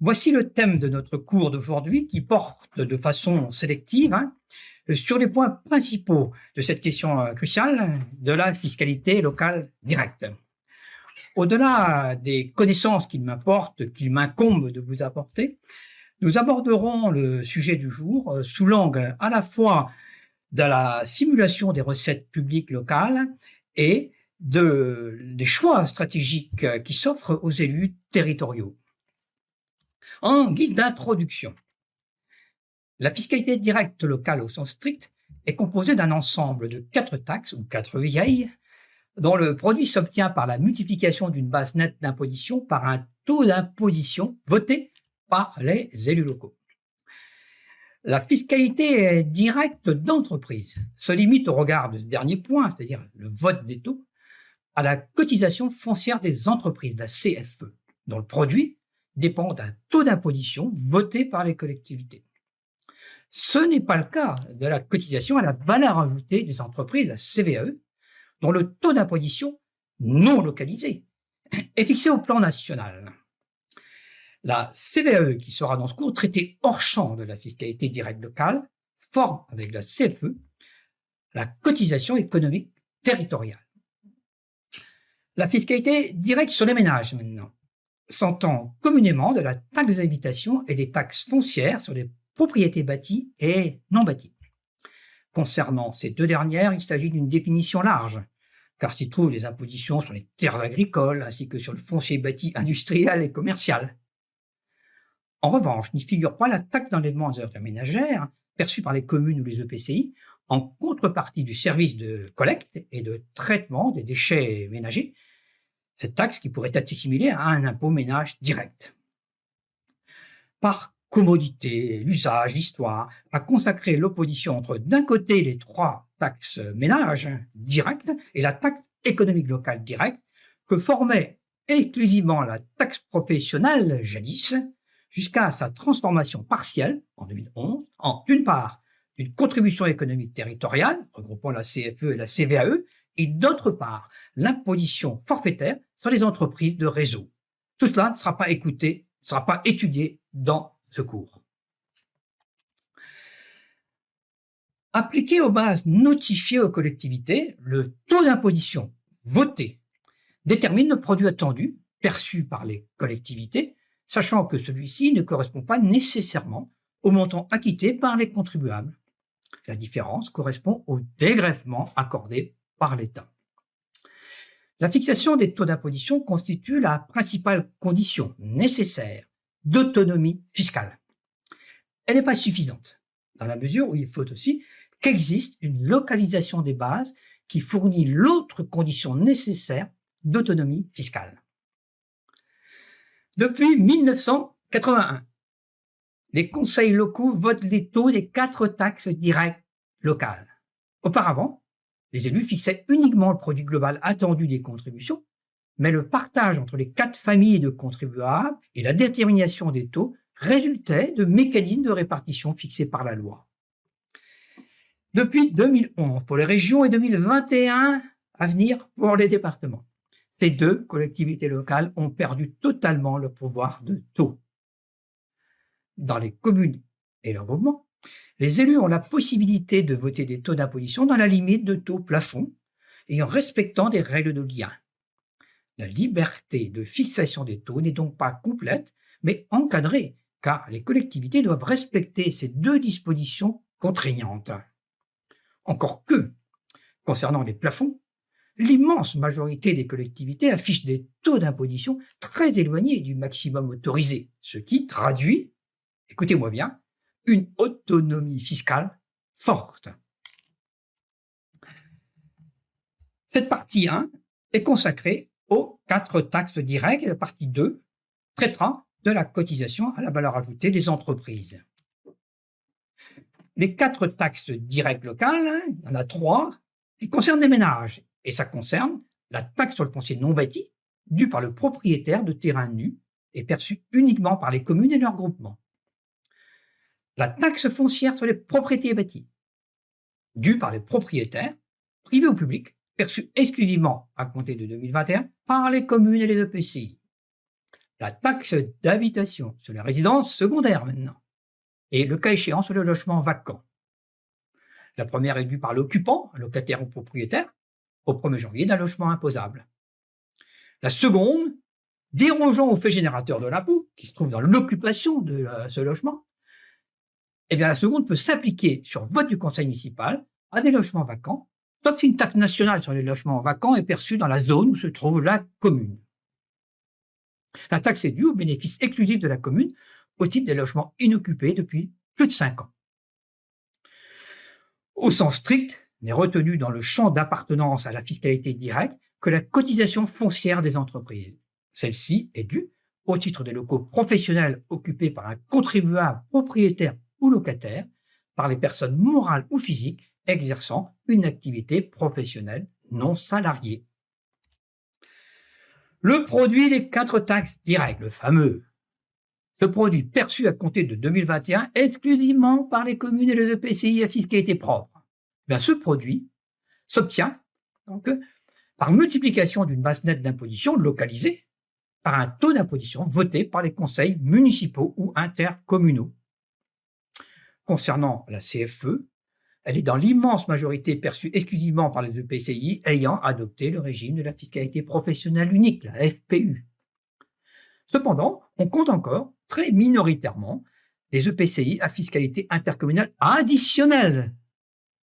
Voici le thème de notre cours d'aujourd'hui qui porte de façon sélective sur les points principaux de cette question cruciale de la fiscalité locale directe. Au-delà des connaissances qu'il m'incombe de vous apporter, nous aborderons le sujet du jour sous l'angle à la fois de la simulation des recettes publiques locales et des choix stratégiques qui s'offrent aux élus territoriaux. En guise d'introduction, la fiscalité directe locale au sens strict est composée d'un ensemble de 4 taxes ou 4 vieilles dont le produit s'obtient par la multiplication d'une base nette d'imposition par un taux d'imposition voté par les élus locaux. La fiscalité directe d'entreprise se limite au regard de ce dernier point, c'est-à-dire le vote des taux, à la cotisation foncière des entreprises, la CFE, dont le produit dépend d'un taux d'imposition voté par les collectivités. Ce n'est pas le cas de la cotisation à la valeur ajoutée des entreprises, la CVAE, dont le taux d'imposition non localisé est fixé au plan national. La CVAE, qui sera dans ce cours traitée hors champ de la fiscalité directe locale, forme avec la CFE la cotisation économique territoriale. La fiscalité directe sur les ménages maintenant s'entend communément de la taxe des habitations et des taxes foncières sur les propriétés bâties et non bâties. Concernant ces deux dernières, il s'agit d'une définition large, car s'y trouvent les impositions sur les terres agricoles ainsi que sur le foncier bâti industriel et commercial. En revanche, n'y figure pas la taxe d'enlèvement des heures ménagères perçue par les communes ou les EPCI en contrepartie du service de collecte et de traitement des déchets ménagers, cette taxe qui pourrait être assimilée à un impôt ménage direct. Par commodité, l'usage, l'histoire a consacré l'opposition entre d'un côté les 3 taxes ménages directes et la taxe économique locale directe que formait exclusivement la taxe professionnelle jadis, jusqu'à sa transformation partielle en 2011 en, d'une part, une contribution économique territoriale, regroupant la CFE et la CVAE, et d'autre part, l'imposition forfaitaire sur les entreprises de réseau. Tout cela ne sera pas étudié dans ce cours. Appliqué aux bases notifiées aux collectivités, le taux d'imposition voté détermine le produit attendu perçu par les collectivités, sachant que celui-ci ne correspond pas nécessairement au montant acquitté par les contribuables. La différence correspond au dégrèvement accordé par l'État. La fixation des taux d'imposition constitue la principale condition nécessaire d'autonomie fiscale. Elle n'est pas suffisante, dans la mesure où il faut aussi qu'existe une localisation des bases qui fournit l'autre condition nécessaire d'autonomie fiscale. Depuis 1981, les conseils locaux votent les taux des 4 taxes directes locales. Auparavant, les élus fixaient uniquement le produit global attendu des contributions, mais le partage entre les 4 familles de contribuables et la détermination des taux résultait de mécanismes de répartition fixés par la loi. Depuis 2011 pour les régions et 2021 à venir pour les départements, ces 2 collectivités locales ont perdu totalement le pouvoir de taux. Dans les communes et leurs groupements, les élus ont la possibilité de voter des taux d'imposition dans la limite de taux plafond et en respectant des règles de lien. La liberté de fixation des taux n'est donc pas complète, mais encadrée, car les collectivités doivent respecter ces 2 dispositions contraignantes. Encore que, concernant les plafonds, l'immense majorité des collectivités affichent des taux d'imposition très éloignés du maximum autorisé, ce qui traduit, écoutez-moi bien, une autonomie fiscale forte. Cette partie 1 est consacrée aux 4 taxes directes et la partie 2 traitera de la cotisation à la valeur ajoutée des entreprises. Les 4 taxes directes locales, il y en a 3 qui concernent les ménages et ça concerne la taxe sur le foncier non bâti due par le propriétaire de terrains nus et perçue uniquement par les communes et leurs groupements. La taxe foncière sur les propriétés bâties, due par les propriétaires, privés ou publics, perçue exclusivement à compter de 2021 par les communes et les EPCI. la taxe d'habitation sur les résidences secondaires maintenant, et le cas échéant sur le logement vacant. La première est due par l'occupant, locataire ou propriétaire, au 1er janvier d'un logement imposable. La seconde, dérogeant au fait générateur de l'impôt, qui se trouve dans l'occupation de ce logement, eh bien la seconde peut s'appliquer sur vote du conseil municipal à des logements vacants, sauf si une taxe nationale sur les logements vacants est perçue dans la zone où se trouve la commune. La taxe est due au bénéfice exclusif de la commune au titre des logements inoccupés depuis plus de 5 ans. Au sens strict, n'est retenu dans le champ d'appartenance à la fiscalité directe que la cotisation foncière des entreprises. Celle-ci est due au titre des locaux professionnels occupés par un contribuable propriétaire ou locataire, par les personnes morales ou physiques exerçant une activité professionnelle non salariée. Le produit des 4 taxes directes, le fameux, ce produit perçu à compter de 2021 exclusivement par les communes et les EPCI à fiscalité propre. Bien, ce produit s'obtient donc par multiplication d'une base nette d'imposition localisée par un taux d'imposition voté par les conseils municipaux ou intercommunaux. Concernant la CFE, elle est dans l'immense majorité perçue exclusivement par les EPCI ayant adopté le régime de la fiscalité professionnelle unique, la FPU. Cependant, on compte encore très minoritairement des EPCI à fiscalité intercommunale additionnelle,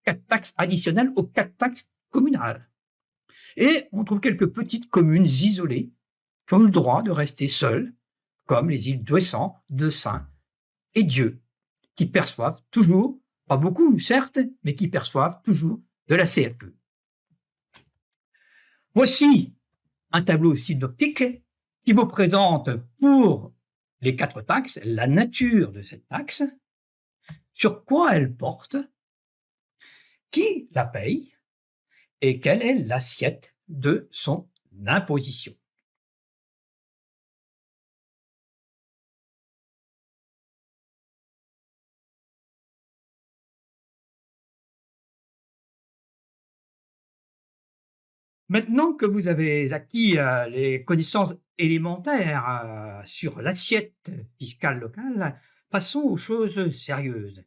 4 taxes additionnelles aux 4 taxes communales. Et on trouve quelques petites communes isolées qui ont le droit de rester seules, comme les îles d'Ouessant, de Saint et Dieu, qui perçoivent toujours, pas beaucoup certes, mais qui perçoivent toujours de la CFE. Voici un tableau synoptique qui vous présente pour les 4 taxes la nature de cette taxe, sur quoi elle porte, qui la paye et quelle est l'assiette de son imposition. Maintenant que vous avez acquis les connaissances élémentaires sur l'assiette fiscale locale, passons aux choses sérieuses,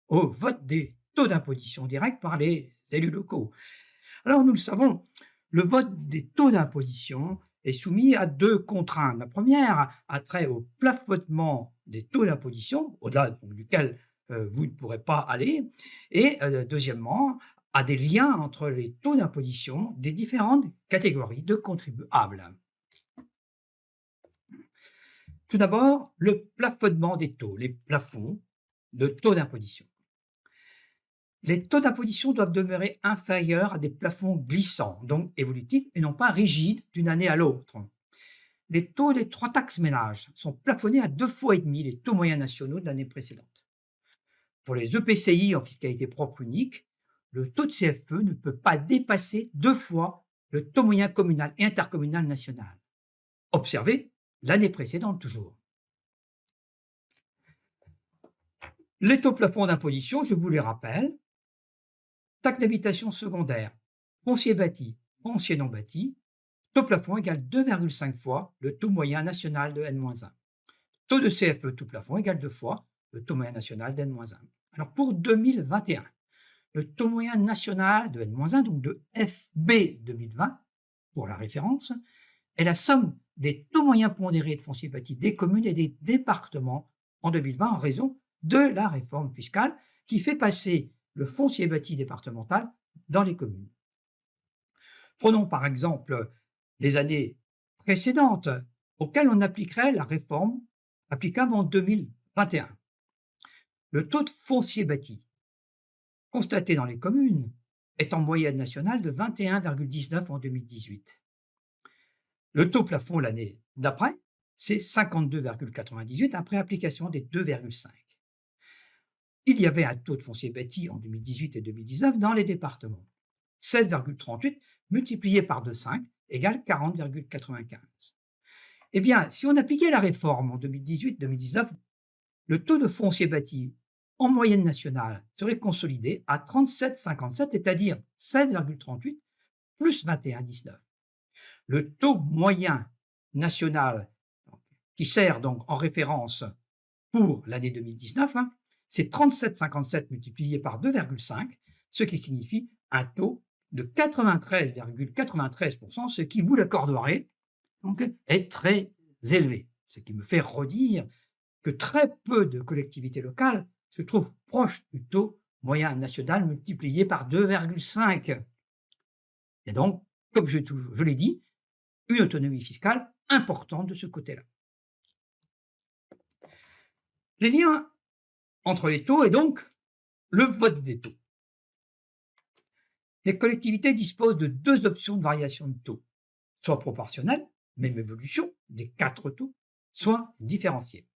au vote des taux d'imposition directe par les élus locaux. Alors nous le savons, le vote des taux d'imposition est soumis à 2 contraintes. La première a trait au plafonnement des taux d'imposition, au-delà duquel vous ne pourrez pas aller, et deuxièmement, à des liens entre les taux d'imposition des différentes catégories de contribuables. Tout d'abord, le plafonnement des taux, les plafonds de taux d'imposition. Les taux d'imposition doivent demeurer inférieurs à des plafonds glissants, donc évolutifs, et non pas rigides d'une année à l'autre. Les taux des 3 taxes ménages sont plafonnés à 2,5 fois les taux moyens nationaux de l'année précédente. Pour les EPCI en fiscalité propre unique, le taux de CFE ne peut pas dépasser 2 fois le taux moyen communal et intercommunal national. Observez l'année précédente toujours. Les taux plafonds d'imposition, je vous les rappelle, taxe d'habitation secondaire, foncier bâti, foncier non bâti, taux plafond égale 2,5 fois le taux moyen national de N-1. Taux de CFE tout plafond égale 2 fois le taux moyen national de N-1. Alors pour 2021, le taux moyen national de N-1, donc de FB 2020, pour la référence, est la somme des taux moyens pondérés de foncier bâti des communes et des départements en 2020 en raison de la réforme fiscale qui fait passer le foncier bâti départemental dans les communes. Prenons par exemple les années précédentes auxquelles on appliquerait la réforme applicable en 2021. Le taux de foncier bâti constaté dans les communes est en moyenne nationale de 21,19 en 2018. Le taux plafond l'année d'après, c'est 52,98 après application des 2,5. Il y avait un taux de foncier bâti en 2018 et 2019 dans les départements. 16,38 multiplié par 2,5 égale 40,95. Eh bien, si on appliquait la réforme en 2018-2019, le taux de foncier bâti en moyenne nationale serait consolidé à 37,57, c'est-à-dire 16,38 plus 21,19. Le taux moyen national qui sert donc en référence pour l'année 2019, hein, c'est 37,57 multiplié par 2,5, ce qui signifie un taux de 93,93%, ce qui, vous l'accorderez, donc, est très élevé. Ce qui me fait redire que très peu de collectivités locales se trouvent proches du taux moyen national multiplié par 2,5. Et donc, comme je l'ai dit, une autonomie fiscale importante de ce côté-là. Les liens entre les taux et donc le vote des taux. Les collectivités disposent de deux options de variation de taux, soit proportionnelle, même évolution des 4 taux, soit différenciée.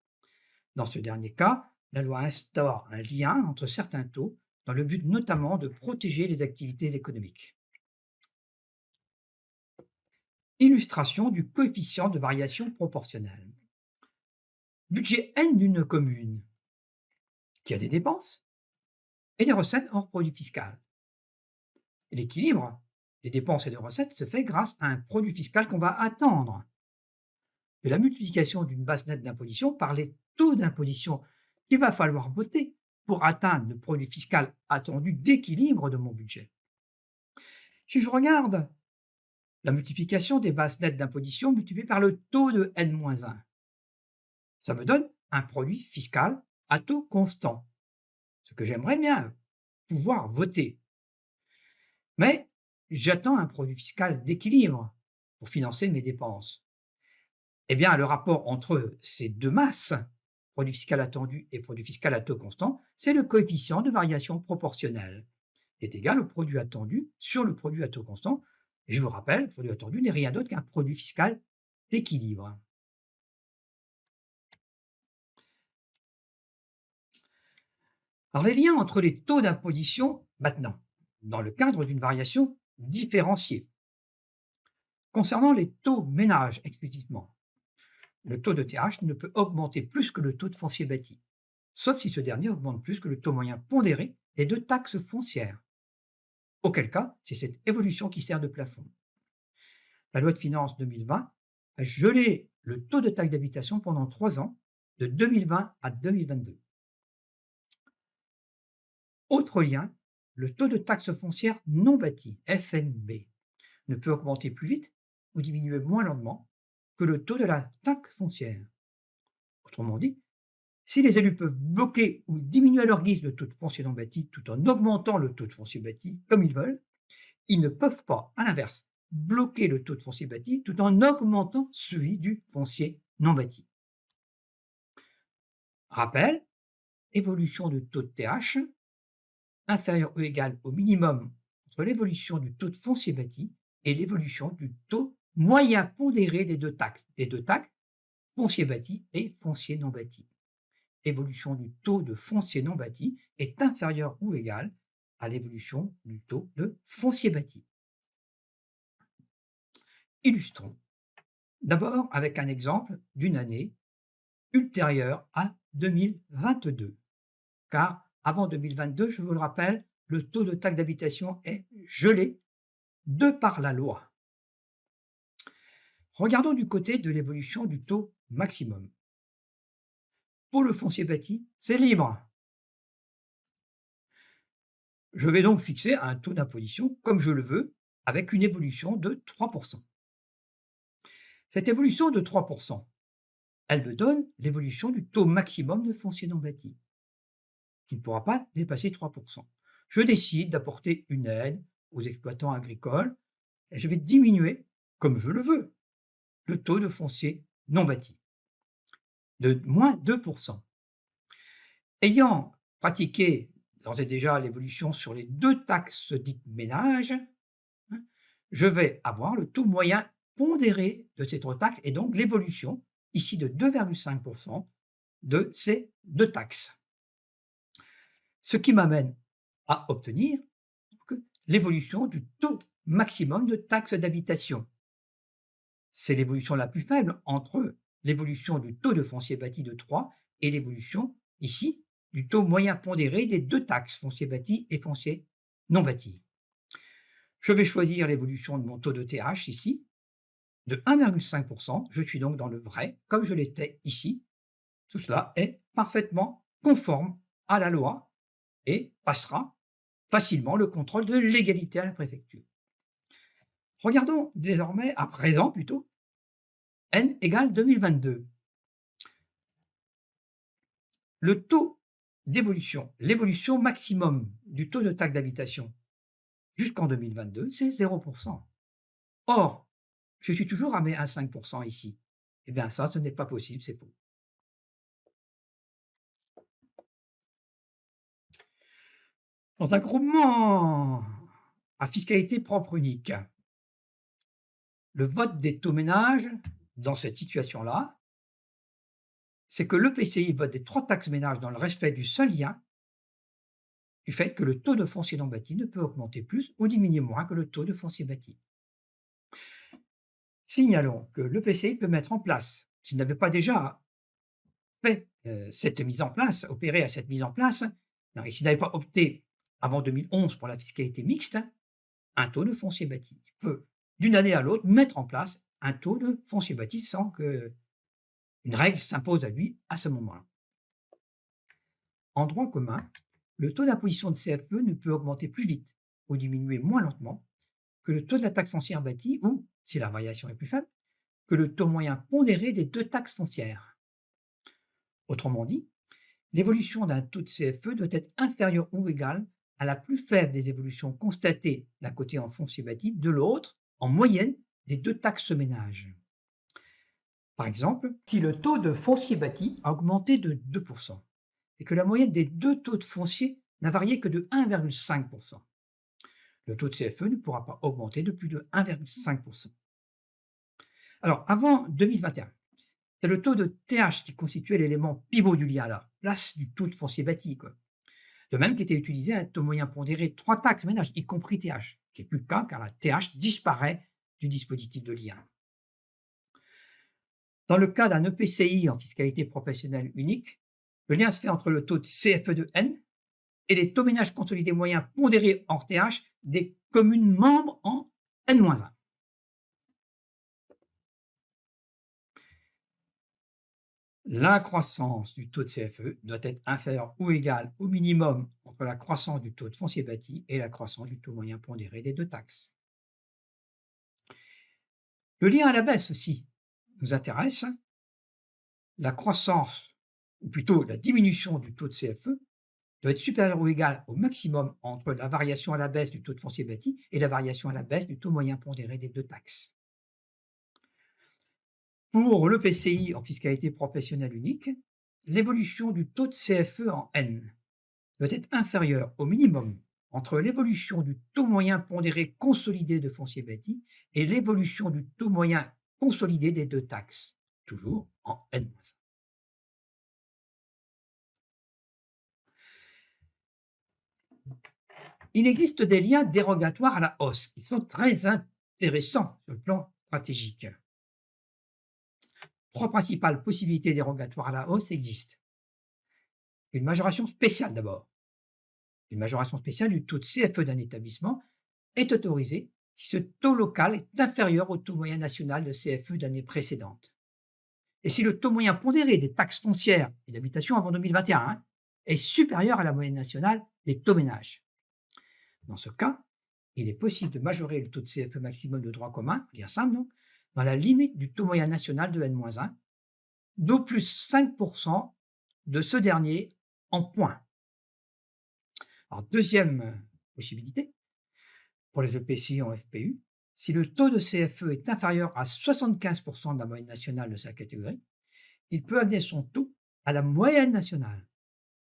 Dans ce dernier cas, la loi instaure un lien entre certains taux dans le but notamment de protéger les activités économiques. Illustration du coefficient de variation proportionnelle. Budget N d'une commune qui a des dépenses et des recettes hors produit fiscal. L'équilibre des dépenses et des recettes se fait grâce à un produit fiscal qu'on va attendre. De la multiplication d'une base nette d'imposition par les taux d'imposition qu'il va falloir voter pour atteindre le produit fiscal attendu d'équilibre de mon budget. Si je regarde la multiplication des bases nettes d'imposition multipliée par le taux de N-1, ça me donne un produit fiscal à taux constant, ce que j'aimerais bien pouvoir voter. Mais j'attends un produit fiscal d'équilibre pour financer mes dépenses. Eh bien, le rapport entre ces deux masses, produit fiscal attendu et produit fiscal à taux constant, c'est le coefficient de variation proportionnelle, qui est égal au produit attendu sur le produit à taux constant. Et je vous rappelle, le produit attendu n'est rien d'autre qu'un produit fiscal d'équilibre. Alors, les liens entre les taux d'imposition maintenant, dans le cadre d'une variation différenciée. Concernant les taux ménages exclusivement, le taux de TH ne peut augmenter plus que le taux de foncier bâti, sauf si ce dernier augmente plus que le taux moyen pondéré des deux taxes foncières. Auquel cas, c'est cette évolution qui sert de plafond. La loi de finances 2020 a gelé le taux de taxe d'habitation pendant 3 ans, de 2020 à 2022. Autre lien, le taux de taxe foncière non bâtie, FNB, ne peut augmenter plus vite ou diminuer moins lentement que le taux de la taxe foncière. Autrement dit, si les élus peuvent bloquer ou diminuer à leur guise le taux de foncier non bâti tout en augmentant le taux de foncier bâti comme ils veulent, ils ne peuvent pas, à l'inverse, bloquer le taux de foncier bâti tout en augmentant celui du foncier non bâti. Rappel, évolution du taux de TH inférieur ou égal au minimum entre l'évolution du taux de foncier bâti et l'évolution du taux moyen pondéré des deux taxes, foncier bâti et foncier non bâti. Évolution du taux de foncier non bâti est inférieure ou égale à l'évolution du taux de foncier bâti. Illustrons. D'abord avec un exemple d'une année ultérieure à 2022. Car avant 2022, je vous le rappelle, le taux de taxe d'habitation est gelé de par la loi. Regardons du côté de l'évolution du taux maximum. Pour le foncier bâti, c'est libre. Je vais donc fixer un taux d'imposition comme je le veux, avec une évolution de 3%. Cette évolution de 3%, elle me donne l'évolution du taux maximum de foncier non bâti, qui ne pourra pas dépasser 3%. Je décide d'apporter une aide aux exploitants agricoles et je vais diminuer, comme je le veux, le taux de foncier non bâti de moins 2%. Ayant pratiqué d'ores et déjà l'évolution sur les deux taxes dites ménages, je vais avoir le taux moyen pondéré de ces trois taxes et donc l'évolution ici de 2,5% de ces deux taxes. Ce qui m'amène à obtenir l'évolution du taux maximum de taxe d'habitation. C'est l'évolution la plus faible entre l'évolution du taux de foncier bâti de 3 et l'évolution, ici, du taux moyen pondéré des deux taxes, foncier bâti et foncier non bâti. Je vais choisir l'évolution de mon taux de TH ici, de 1,5%. Je suis donc dans le vrai, comme je l'étais ici. Tout cela est parfaitement conforme à la loi et passera facilement le contrôle de légalité à la préfecture. Regardons désormais, à présent plutôt, n égale 2022. Le taux d'évolution, l'évolution maximum du taux de taxe d'habitation jusqu'en 2022, c'est 0%. Or, je suis toujours à mes 1,5% ici. Eh bien, ça, ce n'est pas possible, c'est faux. Dans un groupement à fiscalité propre unique, le vote des taux ménages, dans cette situation-là, c'est que l'EPCI vote des 3 taxes ménages dans le respect du seul lien du fait que le taux de foncier non bâti ne peut augmenter plus ou diminuer moins que le taux de foncier bâti. Signalons que l'EPCI peut mettre en place, s'il n'avait pas déjà fait cette mise en place, opéré à cette mise en place, et s'il n'avait pas opté avant 2011 pour la fiscalité mixte, un taux de foncier bâti. Il peut, d'une année à l'autre, mettre en place un taux de foncier bâti sans qu'une règle s'impose à lui à ce moment-là. En droit commun, le taux d'imposition de CFE ne peut augmenter plus vite ou diminuer moins lentement que le taux de la taxe foncière bâtie ou, si la variation est plus faible, que le taux moyen pondéré des 2 taxes foncières. Autrement dit, l'évolution d'un taux de CFE doit être inférieure ou égale à la plus faible des évolutions constatées d'un côté en foncier bâti, de l'autre, en moyenne, des 2 taxes ménages. Par exemple, si le taux de foncier bâti a augmenté de 2% et que la moyenne des 2 taux de foncier n'a varié que de 1,5%, le taux de CFE ne pourra pas augmenter de plus de 1,5%. Alors, avant 2021, c'est le taux de TH qui constituait l'élément pivot du lien à la place du taux de foncier bâti. De même qu'était utilisé un taux moyen pondéré de 3 taxes ménages, y compris TH, qui n'est plus le cas car la TH disparaît du dispositif de lien. Dans le cas d'un EPCI en fiscalité professionnelle unique, le lien se fait entre le taux de CFE de N et les taux ménages consolidés moyens pondérés hors TH des communes membres en N-1. La croissance du taux de CFE doit être inférieure ou égale au minimum entre la croissance du taux de foncier bâti et la croissance du taux moyen pondéré des 2 taxes. Le lien à la baisse aussi nous intéresse. La croissance, ou plutôt la diminution du taux de CFE, doit être supérieure ou égale au maximum entre la variation à la baisse du taux de foncier bâti et la variation à la baisse du taux moyen pondéré des 2 taxes. Pour l'EPCI en fiscalité professionnelle unique, l'évolution du taux de CFE en N doit être inférieure au minimum entre l'évolution du taux moyen pondéré consolidé de foncier bâti et l'évolution du taux moyen consolidé des 2 taxes, toujours en N-. Il existe des liens dérogatoires à la hausse qui sont très intéressants sur le plan stratégique. 3 principales possibilités dérogatoires à la hausse existent. Une majoration spéciale d'abord. Une majoration spéciale du taux de CFE d'un établissement est autorisée si ce taux local est inférieur au taux moyen national de CFE d'année précédente. Et si le taux moyen pondéré des taxes foncières et d'habitation avant 2021 est supérieur à la moyenne nationale des taux ménages. Dans ce cas, il est possible de majorer le taux de CFE maximum de droit commun, lien simple donc, dans la limite du taux moyen national de N-1, d'au plus 5% de ce dernier en points. Alors, deuxième possibilité, pour les EPCI en FPU, si le taux de CFE est inférieur à 75% de la moyenne nationale de sa catégorie, il peut amener son taux à la moyenne nationale,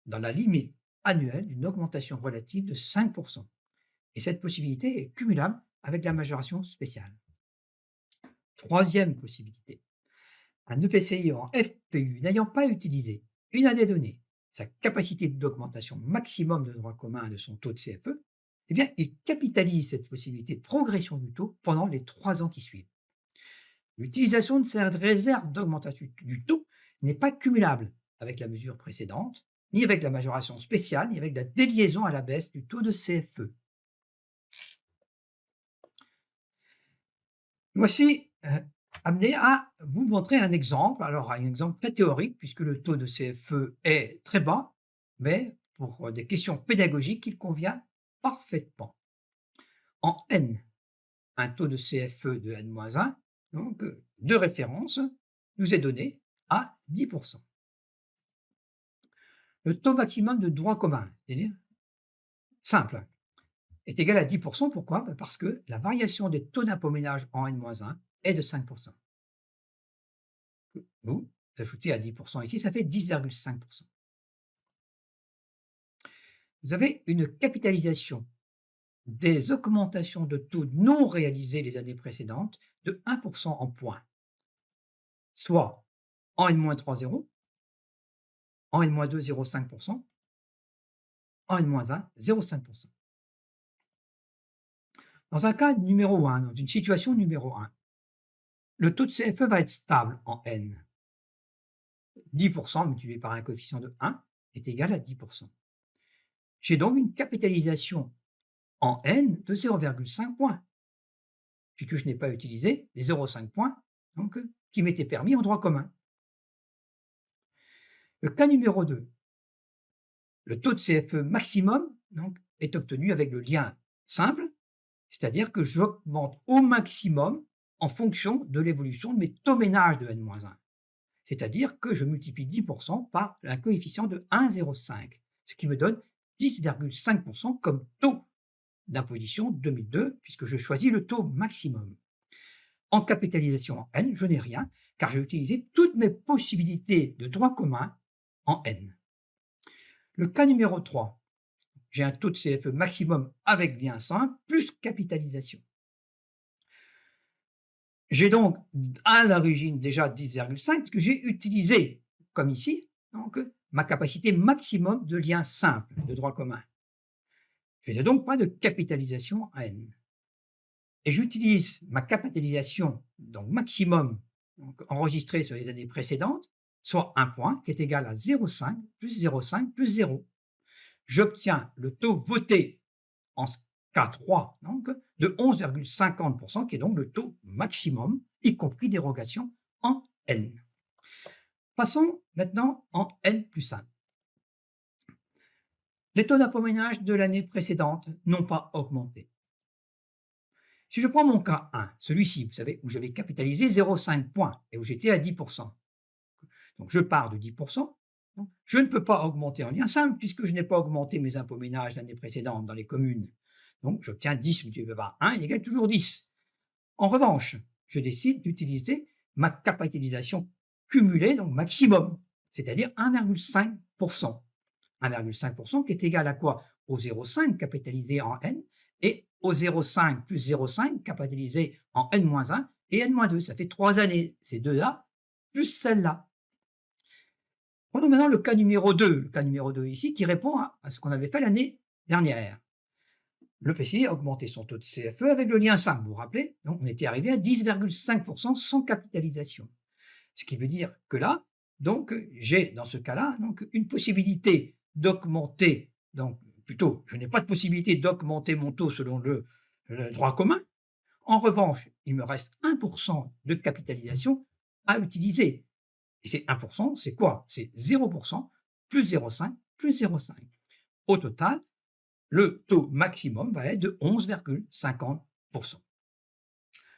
dans la limite annuelle d'une augmentation relative de 5%. Et cette possibilité est cumulable avec la majoration spéciale. Troisième possibilité, un EPCI en FPU n'ayant pas utilisé une année donnée sa capacité d'augmentation maximum de droit commun de son taux de CFE, eh bien, il capitalise cette possibilité de progression du taux pendant les 3 ans qui suivent. L'utilisation de cette réserve d'augmentation du taux n'est pas cumulable avec la mesure précédente, ni avec la majoration spéciale, ni avec la déliaison à la baisse du taux de CFE. Voici amené à vous montrer un exemple. Alors, un exemple très théorique, puisque le taux de CFE est très bas, mais pour des questions pédagogiques, il convient parfaitement. En N, un taux de CFE de N-1, donc de référence, nous est donné à 10%. Le taux maximum de droit commun, c'est-à-dire simple, est égal à 10%. Pourquoi? Parce que la variation des taux d'impôt ménage en N-1 est de 5%. Vous ajoutez à 10% ici, ça fait 10,5%. Vous avez une capitalisation des augmentations de taux non réalisées les années précédentes de 1% en points, soit en N-3, 0, en N-2, 0,5%, en N-1, 0,5%. Dans un cas numéro 1, dans une situation numéro 1, le taux de CFE va être stable en N. 10% multiplié par un coefficient de 1 est égal à 10%. J'ai donc une capitalisation en N de 0,5 points, puisque je n'ai pas utilisé les 0,5 points donc, qui m'étaient permis en droit commun. Le cas numéro 2, le taux de CFE maximum donc, est obtenu avec le lien simple, c'est-à-dire que j'augmente au maximum en fonction de l'évolution de mes taux ménages de N-1. C'est-à-dire que je multiplie 10% par un coefficient de 1,05, ce qui me donne 10,5% comme taux d'imposition 2002, puisque je choisis le taux maximum. En capitalisation en N, je n'ai rien, car j'ai utilisé toutes mes possibilités de droit commun en N. Le cas numéro 3, j'ai un taux de CFE maximum avec lien simple plus capitalisation. J'ai donc à l'origine déjà 10,5 que j'ai utilisé, comme ici, donc, ma capacité maximum de lien simple de droit commun. Je n'ai donc pas de capitalisation à N. Et j'utilise ma capitalisation donc maximum donc enregistrée sur les années précédentes, soit un point qui est égal à 0,5 plus 0,5 plus 0. J'obtiens le taux voté en K3 donc, de 11,50%, qui est donc le taux maximum, y compris dérogation en N. Passons maintenant en N plus 1. Les taux d'impôt ménage de l'année précédente n'ont pas augmenté. Si je prends mon cas 1, celui-ci, vous savez, où j'avais capitalisé 0,5 points et où j'étais à 10%, donc je pars de 10%, je ne peux pas augmenter en lien simple puisque je n'ai pas augmenté mes impôts ménages l'année précédente dans les communes. Donc j'obtiens 10 multiplié par 1 égale toujours 10. En revanche, je décide d'utiliser ma capitalisation cumulée, donc maximum, c'est-à-dire 1,5%. 1,5% qui est égal à quoi? Au 0,5 capitalisé en N et au 0,5 plus 0,5 capitalisé en N-1 et N-2. Ça fait 3 années, ces deux-là, plus celle-là. Prenons maintenant le cas numéro 2, le cas numéro 2 ici, qui répond à ce qu'on avait fait l'année dernière. Le PCI a augmenté son taux de CFE avec le lien simple, vous vous rappelez? Donc on était arrivé à 10,5% sans capitalisation. Ce qui veut dire que là, donc, j'ai dans ce cas-là donc, une possibilité d'augmenter, donc plutôt, je n'ai pas de possibilité d'augmenter mon taux selon le droit commun. En revanche, il me reste 1% de capitalisation à utiliser. Et ces 1%, c'est quoi? C'est 0% plus 0,5 plus 0,5. Au total, le taux maximum va être de 11,50%.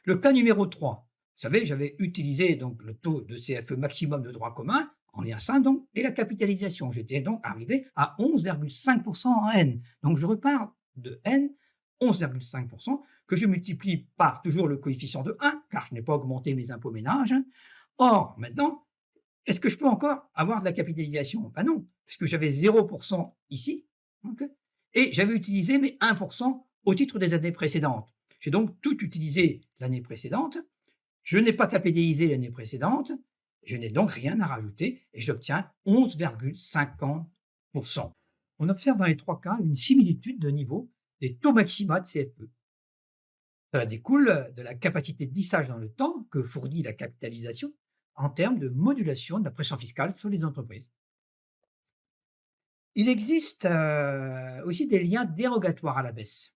Le cas numéro 3, vous savez, j'avais utilisé donc le taux de CFE maximum de droit commun en lien simple donc, et la capitalisation. J'étais donc arrivé à 11,5% en N. Donc je repars de N, 11,5%, que je multiplie par toujours le coefficient de 1, car je n'ai pas augmenté mes impôts ménages. Or, maintenant, est-ce que je peux encore avoir de la capitalisation? Ben non, puisque j'avais 0% ici, donc, et j'avais utilisé mes 1% au titre des années précédentes. J'ai donc tout utilisé l'année précédente, je n'ai pas capitalisé l'année précédente, je n'ai donc rien à rajouter et j'obtiens 11,50%. On observe dans les trois cas une similitude de niveau des taux maxima de CFE. Cela découle de la capacité de lissage dans le temps que fournit la capitalisation en termes de modulation de la pression fiscale sur les entreprises. Il existe aussi des liens dérogatoires à la baisse.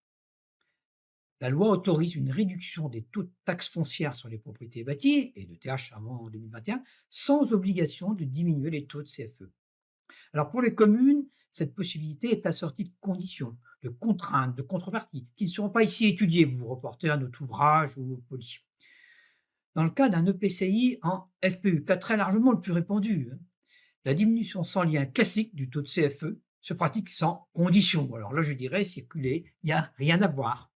La loi autorise une réduction des taux de taxes foncières sur les propriétés bâties et de TH avant 2021, sans obligation de diminuer les taux de CFE. Alors pour les communes, cette possibilité est assortie de conditions, de contraintes, de contreparties, qui ne seront pas ici étudiées. Vous vous reportez à notre ouvrage ou au poli. Dans le cas d'un EPCI en FPU, cas très largement le plus répandu, hein, la diminution sans lien classique du taux de CFE se pratique sans condition. Alors là, je dirais circuler, il n'y a rien à voir.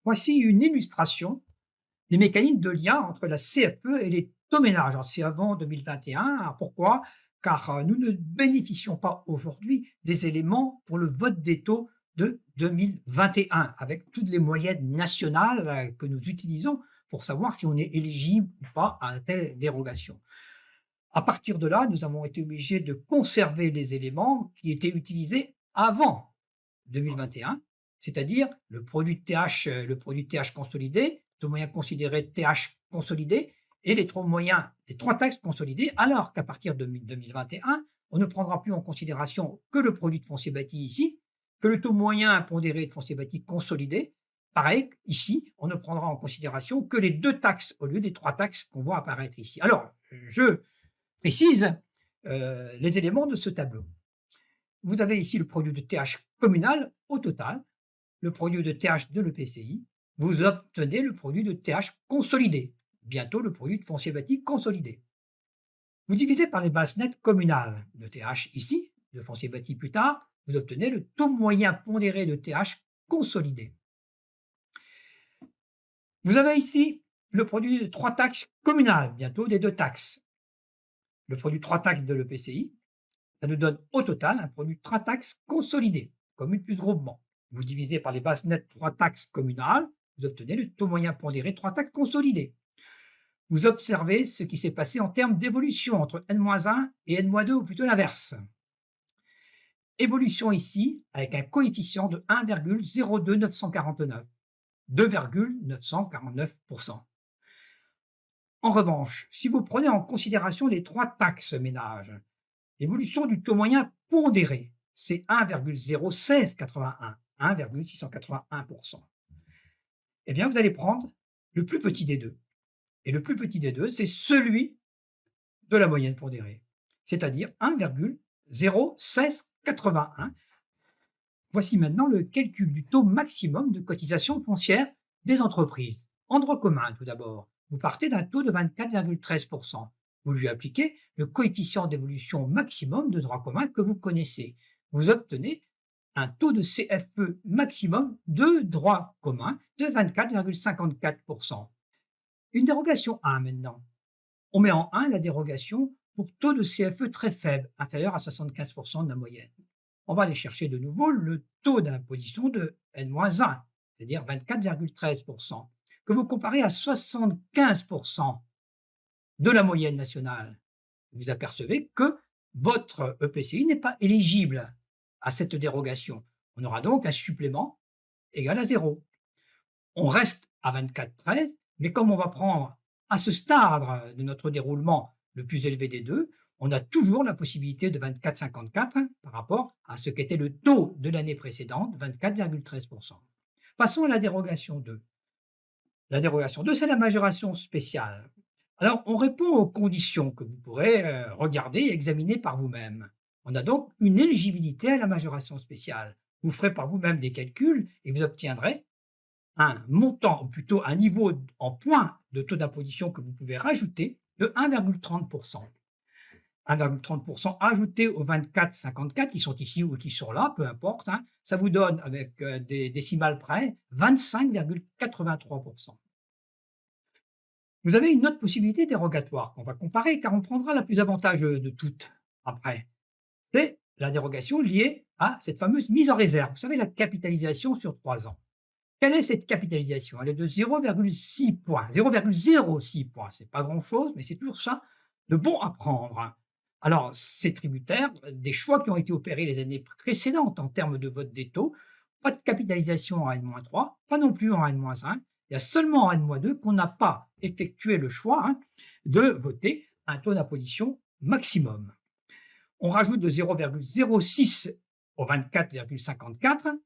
Voici une illustration des mécanismes de lien entre la CFE et les taux ménages. Alors, c'est avant 2021. Alors, pourquoi? Car nous ne bénéficions pas aujourd'hui des éléments pour le vote des taux de 2021, avec toutes les moyennes nationales que nous utilisons pour savoir si on est éligible ou pas à telle dérogation. À partir de là, nous avons été obligés de conserver les éléments qui étaient utilisés avant 2021, c'est-à-dire le produit de TH consolidé, taux moyen considéré de TH consolidé, et les trois taxes consolidées, alors qu'à partir de 2021, on ne prendra plus en considération que le produit de foncier bâti ici, que le taux moyen pondéré de foncier bâti consolidé. Pareil, ici, on ne prendra en considération que les 2 taxes au lieu des 3 taxes qu'on voit apparaître ici. Alors, je précise les éléments de ce tableau. Vous avez ici le produit de TH communal au total, le produit de TH de l'EPCI, vous obtenez le produit de TH consolidé, bientôt le produit de foncier bâti consolidé. Vous divisez par les bases nettes communales de TH ici, de foncier bâti plus tard, vous obtenez le taux moyen pondéré de TH consolidé. Vous avez ici le produit de 3 taxes communales, bientôt des 2 taxes. Le produit de 3 taxes de l'EPCI, ça nous donne au total un produit de 3 taxes consolidé, commune plus groupement. Vous divisez par les bases nettes 3 taxes communales, vous obtenez le taux moyen pondéré 3 taxes consolidées. Vous observez ce qui s'est passé en termes d'évolution entre N-1 et N-2, ou plutôt l'inverse. Évolution ici avec un coefficient de 1,02949, 2,949%. En revanche, si vous prenez en considération les 3 taxes ménages, l'évolution du taux moyen pondéré, c'est 1,0681, 1,681%. Eh bien, vous allez prendre le plus petit des deux. Et le plus petit des deux, c'est celui de la moyenne pondérée, c'est-à-dire 1,0681. Voici maintenant le calcul du taux maximum de cotisation foncière des entreprises. En droit commun, tout d'abord, vous partez d'un taux de 24,13%. Vous lui appliquez le coefficient d'évolution maximum de droit commun que vous connaissez. Vous obtenez un taux de CFE maximum de droit commun de 24,54%. Une dérogation 1 maintenant. On met en 1 la dérogation pour taux de CFE très faible, inférieur à 75% de la moyenne. On va aller chercher de nouveau le taux d'imposition de N-1, c'est-à-dire 24,13%, que vous comparez à 75% de la moyenne nationale. Vous apercevez que votre EPCI n'est pas éligible à cette dérogation. On aura donc un supplément égal à 0. On reste à 24,13, mais comme on va prendre à ce stade de notre déroulement le plus élevé des deux, on a toujours la possibilité de 24,54 par rapport à ce qu'était le taux de l'année précédente, 24,13%. Passons à la dérogation 2. La dérogation 2, c'est la majoration spéciale. Alors, on répond aux conditions que vous pourrez regarder et examiner par vous-même. On a donc une éligibilité à la majoration spéciale. Vous ferez par vous-même des calculs et vous obtiendrez un montant, ou plutôt un niveau en points de taux d'imposition que vous pouvez rajouter de 1,30%. 1,30% ajouté aux 24,54 qui sont ici ou qui sont là, peu importe, hein, ça vous donne, avec des décimales près, 25,83%. Vous avez une autre possibilité dérogatoire qu'on va comparer, car on prendra la plus avantageuse de toutes après. C'est la dérogation liée à cette fameuse mise en réserve. Vous savez, la capitalisation sur 3 ans. Quelle est cette capitalisation? Elle est de 0,6 points. 0,06 points, c'est pas grand-chose, mais c'est toujours ça de bon à prendre. Alors, c'est tributaire des choix qui ont été opérés les années précédentes en termes de vote des taux. Pas de capitalisation en N-3, pas non plus en N-1. Il y a seulement en N-2 qu'on n'a pas effectué le choix de voter un taux d'imposition maximum. On rajoute de 0,06 au 24,54,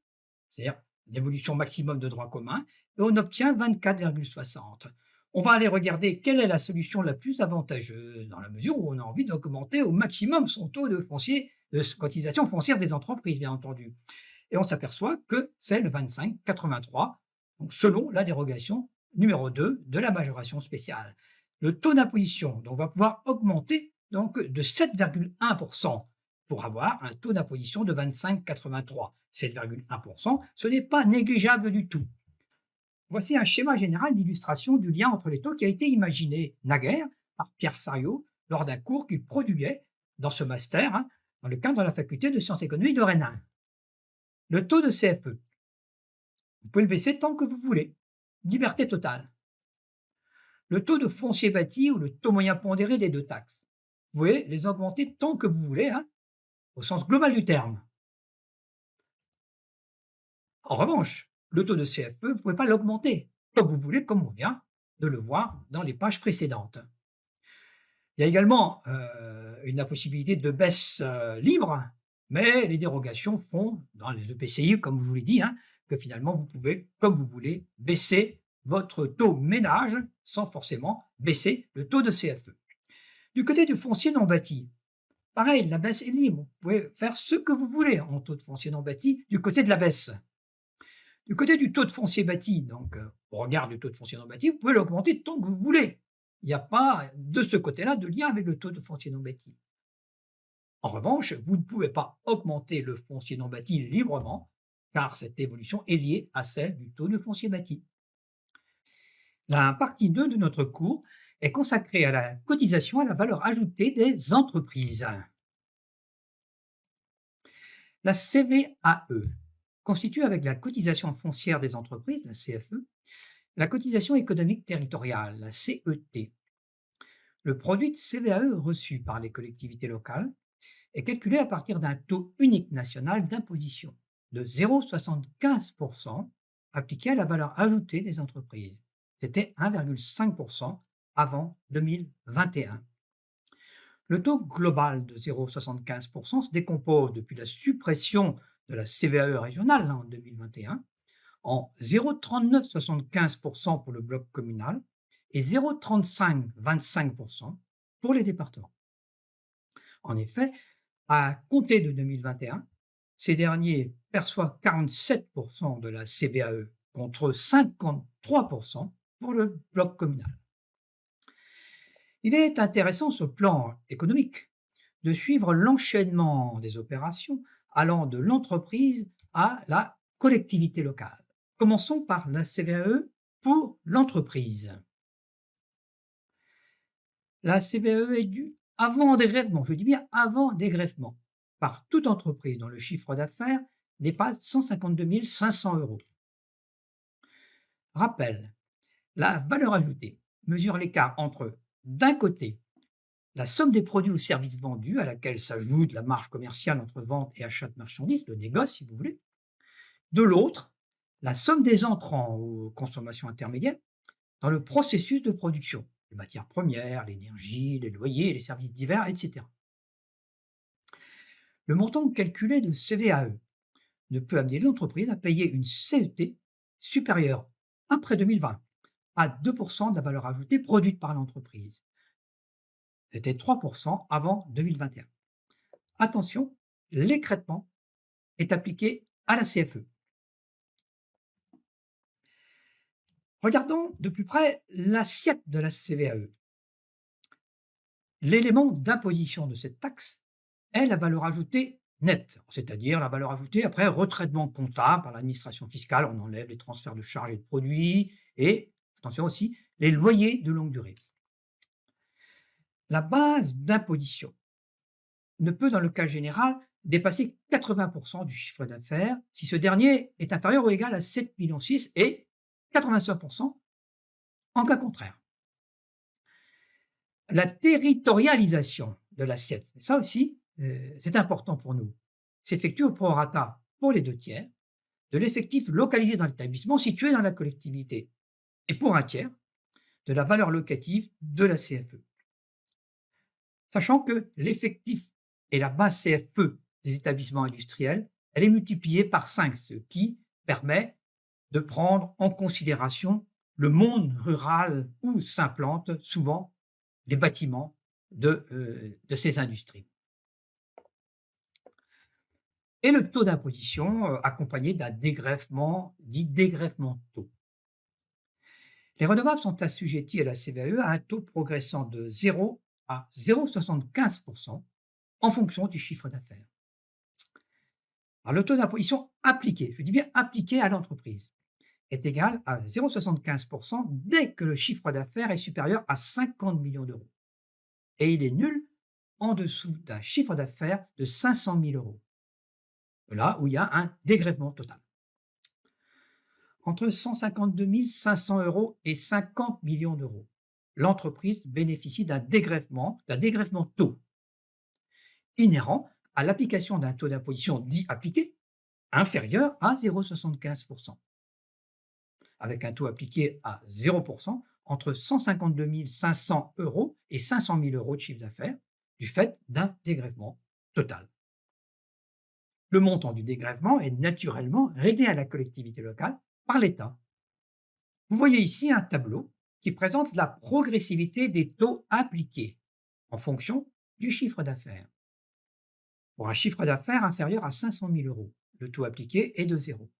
c'est-à-dire l'évolution maximum de droit commun, et on obtient 24,60. On va aller regarder quelle est la solution la plus avantageuse, dans la mesure où on a envie d'augmenter au maximum son taux de cotisation foncière des entreprises, bien entendu. Et on s'aperçoit que c'est le 25,83, donc selon la dérogation numéro 2 de la majoration spéciale. Le taux d'imposition donc, va pouvoir augmenter donc, de 7,1% pour avoir un taux d'imposition de 25,83. 7,1%, ce n'est pas négligeable du tout. Voici un schéma général d'illustration du lien entre les taux qui a été imaginé naguère par Pierre Sariot lors d'un cours qu'il prodiguait dans ce master, dans le cadre de la faculté de sciences économiques de Rennes. Le taux de CFE, vous pouvez le baisser tant que vous voulez, liberté totale. Le taux de foncier bâti ou le taux moyen pondéré des deux taxes, vous pouvez les augmenter tant que vous voulez, au sens global du terme. En revanche, le taux de CFE, vous ne pouvez pas l'augmenter comme vous voulez, comme on vient de le voir dans les pages précédentes. Il y a également une possibilité de baisse libre, mais les dérogations font, dans les EPCI, comme je vous l'ai dit, que finalement vous pouvez, comme vous voulez, baisser votre taux ménage sans forcément baisser le taux de CFE. Du côté du foncier non bâti, pareil, la baisse est libre. Vous pouvez faire ce que vous voulez en taux de foncier non bâti du côté de la baisse. Du côté du taux de foncier bâti, donc au regard du taux de foncier non bâti, vous pouvez l'augmenter tant que vous voulez. Il n'y a pas de ce côté-là de lien avec le taux de foncier non bâti. En revanche, vous ne pouvez pas augmenter le foncier non bâti librement, car cette évolution est liée à celle du taux de foncier bâti. La partie 2 de notre cours est consacrée à la cotisation à la valeur ajoutée des entreprises. La CVAE constitue avec la cotisation foncière des entreprises, la CFE, la cotisation économique territoriale, la CET. Le produit de CVAE reçu par les collectivités locales est calculé à partir d'un taux unique national d'imposition de 0,75% appliqué à la valeur ajoutée des entreprises. C'était 1,5% avant 2021. Le taux global de 0,75% se décompose depuis la suppression de la CVAE régionale en 2021 en 0,3975% pour le bloc communal et 0,3525% pour les départements. En effet, à compter de 2021, ces derniers perçoivent 47% de la CVAE contre 53% pour le bloc communal. Il est intéressant sur le plan économique de suivre l'enchaînement des opérations allant de l'entreprise à la collectivité locale. Commençons par la CVAE pour l'entreprise. La CVAE est due avant dégrèvement, je dis bien avant dégrèvement, par toute entreprise dont le chiffre d'affaires dépasse 152 500 €. Rappel, la valeur ajoutée mesure l'écart entre, d'un côté, la somme des produits ou services vendus à laquelle s'ajoute la marge commerciale entre vente et achat de marchandises, le négoce si vous voulez, de l'autre, la somme des entrants aux consommations intermédiaires dans le processus de production, les matières premières, l'énergie, les loyers, les services divers, etc. Le montant calculé de CVAE ne peut amener l'entreprise à payer une CET supérieure, après 2020, à 2% de la valeur ajoutée produite par l'entreprise. C'était 3% avant 2021. Attention, l'écrêtement est appliqué à la CFE. Regardons de plus près l'assiette de la CVAE. L'élément d'imposition de cette taxe est la valeur ajoutée nette, c'est-à-dire la valeur ajoutée après retraitement comptable par l'administration fiscale. On enlève les transferts de charges et de produits et, attention aussi, les loyers de longue durée. La base d'imposition ne peut, dans le cas général, dépasser 80% du chiffre d'affaires si ce dernier est inférieur ou égal à 7,6 millions et 85% en cas contraire. La territorialisation de l'assiette, ça aussi, c'est important pour nous, s'effectue au prorata pour les 2/3 de l'effectif localisé dans l'établissement situé dans la collectivité et pour 1/3 de la valeur locative de la CFE. Sachant que l'effectif et la base CFE des établissements industriels, elle est multipliée par 5, ce qui permet de prendre en considération le monde rural où s'implantent souvent les bâtiments de ces industries. Et le taux d'imposition accompagné d'un dégrèvement, dit dégrèvement taux. Les redevables sont assujettis à la CVAE à un taux progressant de 0 à 0,75% en fonction du chiffre d'affaires. Alors, le taux d'imposition appliqué, je dis bien appliqué à l'entreprise, est égal à 0,75% dès que le chiffre d'affaires est supérieur à 50 millions d'euros. Et il est nul en dessous d'un chiffre d'affaires de 500 000 euros, là où il y a un dégrèvement total. Entre 152 500 euros et 50 millions d'euros, l'entreprise bénéficie d'un dégrèvement taux inhérent à l'application d'un taux d'imposition dit appliqué inférieur à 0,75%. Avec un taux appliqué à 0% entre 152 500 euros et 500 000 euros de chiffre d'affaires du fait d'un dégrèvement total. Le montant du dégrèvement est naturellement réglé à la collectivité locale par l'État. Vous voyez ici un tableau qui présente la progressivité des taux appliqués en fonction du chiffre d'affaires. Pour un chiffre d'affaires inférieur à 500 000 euros, le taux appliqué est de 0.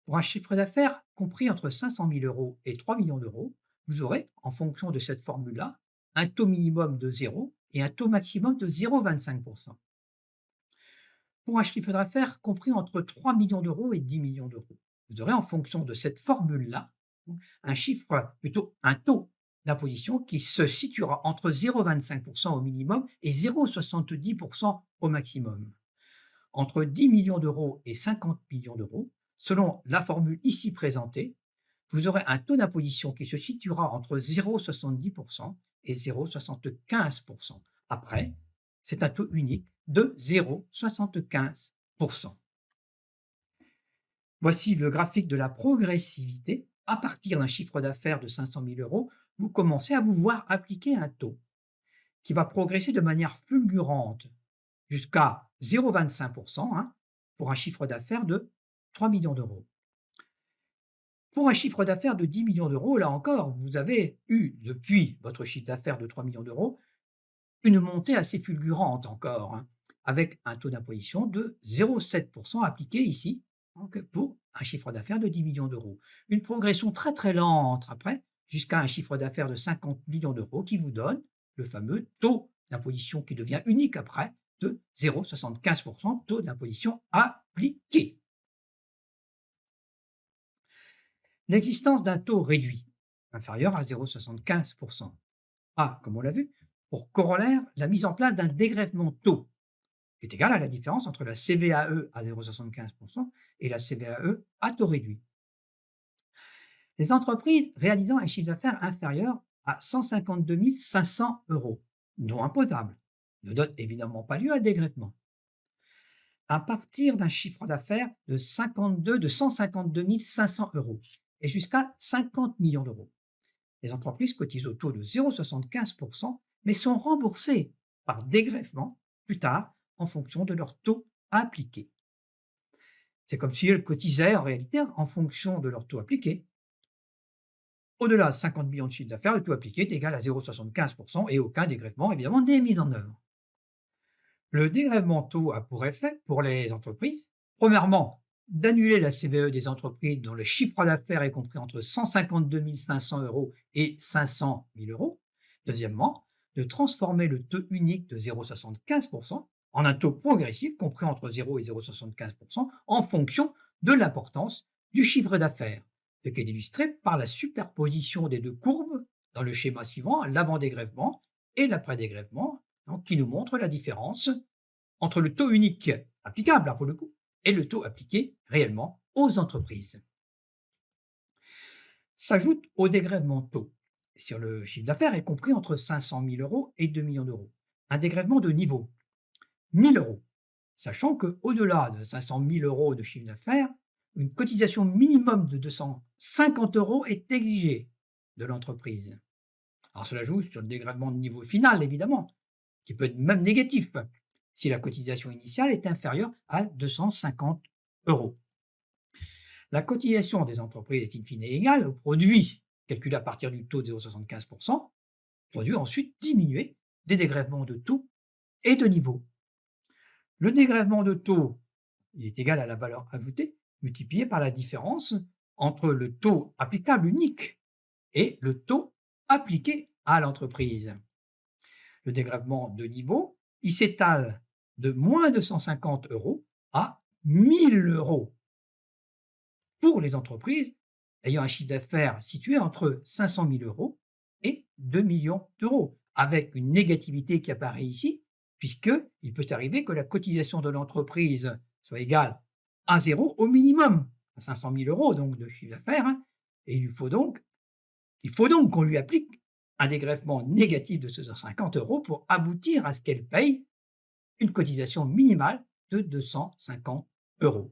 Pour un chiffre d'affaires compris entre 500 000 euros et 3 millions d'euros, vous aurez, en fonction de cette formule-là, un taux minimum de 0 et un taux maximum de 0,25%. Pour un chiffre d'affaires compris entre 3 millions d'euros et 10 millions d'euros, vous aurez, en fonction de cette formule-là, un taux d'imposition qui se situera entre 0,25% au minimum et 0,70% au maximum. Entre 10 millions d'euros et 50 millions d'euros, selon la formule ici présentée, vous aurez un taux d'imposition qui se situera entre 0,70% et 0,75%. Après, c'est un taux unique de 0,75%. Voici le graphique de la progressivité. À partir d'un chiffre d'affaires de 500 000 euros, vous commencez à vous voir appliquer un taux qui va progresser de manière fulgurante jusqu'à 0,25% pour un chiffre d'affaires de 3 millions d'euros. Pour un chiffre d'affaires de 10 millions d'euros, là encore, vous avez eu, depuis votre chiffre d'affaires de 3 millions d'euros, une montée assez fulgurante encore, avec un taux d'imposition de 0,7% appliqué ici, donc pour un chiffre d'affaires de 10 millions d'euros. Une progression très très lente après, jusqu'à un chiffre d'affaires de 50 millions d'euros qui vous donne le fameux taux d'imposition qui devient unique après de 0,75% taux d'imposition appliqué. L'existence d'un taux réduit, inférieur à 0,75%, a, comme on l'a vu, pour corollaire la mise en place d'un dégrèvement taux, qui est égal à la différence entre la CVAE à 0,75% et la CVAE à taux réduit. Les entreprises réalisant un chiffre d'affaires inférieur à 152 500 euros, non imposables, ne donnent évidemment pas lieu à dégrèvement. À partir d'un chiffre d'affaires de 152 500 euros et jusqu'à 50 millions d'euros, les entreprises cotisent au taux de 0,75%, mais sont remboursées par dégrèvement plus tard en fonction de leur taux appliqué. C'est comme si elles cotisaient en réalité en fonction de leur taux appliqué. Au-delà de 50 millions de chiffre d'affaires, le taux appliqué est égal à 0,75% et aucun dégrèvement évidemment n'est mis en œuvre. Le dégrèvement taux a pour effet, pour les entreprises, premièrement, d'annuler la CVAE des entreprises dont le chiffre d'affaires est compris entre 152 500 euros et 500 000 euros. Deuxièmement, de transformer le taux unique de 0,75% en un taux progressif compris entre 0 et 0,75% en fonction de l'importance du chiffre d'affaires, ce qui est illustré par la superposition des deux courbes dans le schéma suivant, l'avant-dégrèvement et l'après-dégrèvement, qui nous montre la différence entre le taux unique applicable, pour le coup, et le taux appliqué réellement aux entreprises. S'ajoute au dégrèvement taux sur le chiffre d'affaires est compris entre 500 000 euros et 2 millions d'euros. Un dégrèvement de niveau, 1 000 euros, sachant qu'au-delà de 500 000 euros de chiffre d'affaires, une cotisation minimum de 250 euros est exigée de l'entreprise. Alors cela joue sur le dégrèvement de niveau final, évidemment, qui peut être même négatif si la cotisation initiale est inférieure à 250 euros. La cotisation des entreprises est in fine égale au produit calculé à partir du taux de 0,75%, produit ensuite diminué des dégrèvements de taux et de niveau. Le dégrèvement de taux, il est égal à la valeur ajoutée multipliée par la différence entre le taux applicable unique et le taux appliqué à l'entreprise. Le dégrèvement de niveau, il s'étale de moins de 150 € à 1000 € pour les entreprises ayant un chiffre d'affaires situé entre 500 000 € et 2 millions d'euros, avec une négativité qui apparaît ici, puisqu'il peut arriver que la cotisation de l'entreprise soit égale à 0 au minimum, à 500 000 € donc de chiffre d'affaires, et il faut donc qu'on lui applique un dégrèvement négatif de 250 € pour aboutir à ce qu'elle paye une cotisation minimale de 250 €.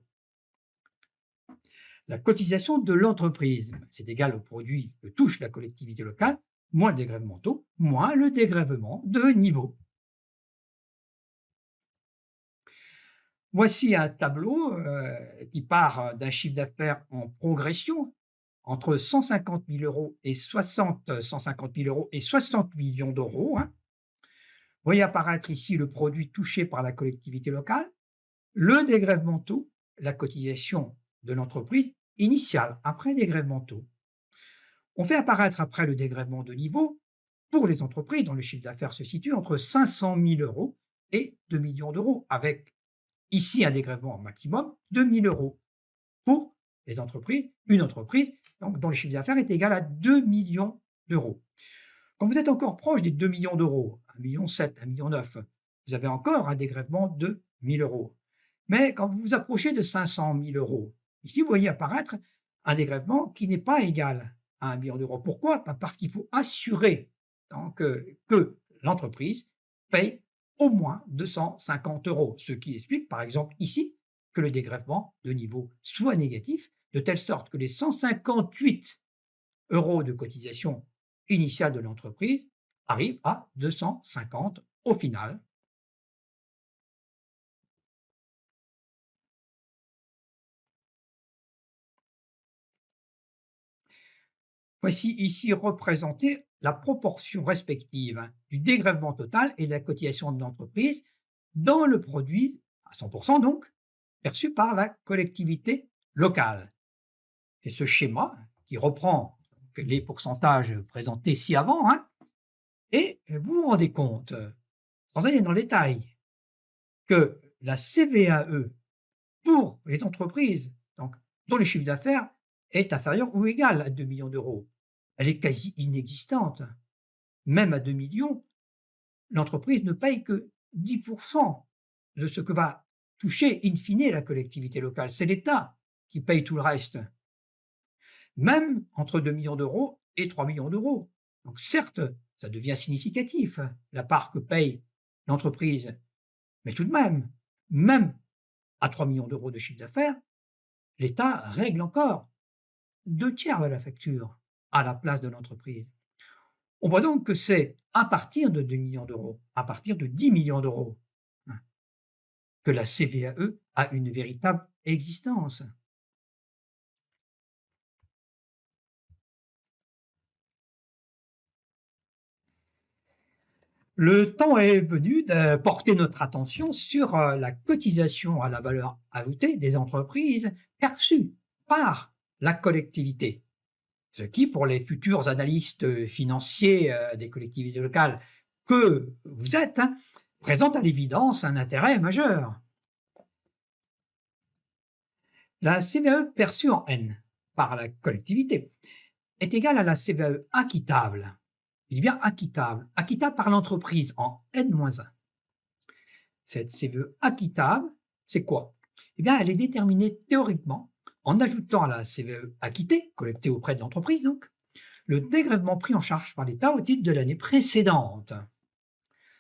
La cotisation de l'entreprise, c'est égal au produit que touche la collectivité locale, moins le dégrèvement taux, moins le dégrèvement de niveau. Voici un tableau qui part d'un chiffre d'affaires en progression entre 150 000 € et 150 000 € et 60 millions d'euros. Vous voyez apparaître ici le produit touché par la collectivité locale, le dégrèvement taux, la cotisation de l'entreprise initiale après dégrèvement taux. On fait apparaître après le dégrèvement de niveau pour les entreprises dont le chiffre d'affaires se situe entre 500 000 € et 2 millions d'euros, avec ici un dégrèvement maximum de 1 000 € pour les entreprises, une entreprise donc, dont le chiffre d'affaires est égal à 2 millions d'euros. Quand vous êtes encore proche des 2 millions d'euros, 1,7 million, 1,9 million, vous avez encore un dégrèvement de 1 000 €. Mais quand vous vous approchez de 500 000 €, ici vous voyez apparaître un dégrèvement qui n'est pas égal à 1 million d'euros. Pourquoi? Parce qu'il faut assurer donc, que l'entreprise paye au moins 250 €, ce qui explique par exemple ici que le dégrèvement de niveau soit négatif, de telle sorte que les 158 € de cotisation initiale de l'entreprise arrivent à 250 au final. Voici ici représentée la proportion respective du dégrèvement total et de la cotisation de l'entreprise dans le produit, à 100% donc, perçu par la collectivité locale. C'est ce schéma qui reprend les pourcentages présentés ci-avant, et vous vous rendez compte, sans aller dans le détail, que la CVAE pour les entreprises donc, dont le chiffre d'affaires est inférieur ou égal à 2 millions d'euros, elle est quasi inexistante. Même à 2 millions, l'entreprise ne paye que 10% de ce que va toucher in fine la collectivité locale. C'est l'État qui paye tout le reste. Même entre 2 millions d'euros et 3 millions d'euros. Donc certes, ça devient significatif, la part que paye l'entreprise. Mais tout de même à 3 millions d'euros de chiffre d'affaires, l'État règle encore 2/3 de la facture à la place de l'entreprise. On voit donc que c'est à partir de 2 millions d'euros, à partir de 10 millions d'euros, que la CVAE a une véritable existence. Le temps est venu de porter notre attention sur la cotisation à la valeur ajoutée des entreprises perçues par la collectivité. Ce qui, pour les futurs analystes financiers des collectivités locales que vous êtes, présente à l'évidence un intérêt majeur. La CVAE perçue en N par la collectivité est égale à la CVAE acquittable. Il est bien acquittable par l'entreprise en N-1. Cette CVAE acquittable, c'est quoi? Eh bien, elle est déterminée théoriquement en ajoutant à la CVAE acquittée, collectée auprès de l'entreprise donc, le dégrèvement pris en charge par l'État au titre de l'année précédente.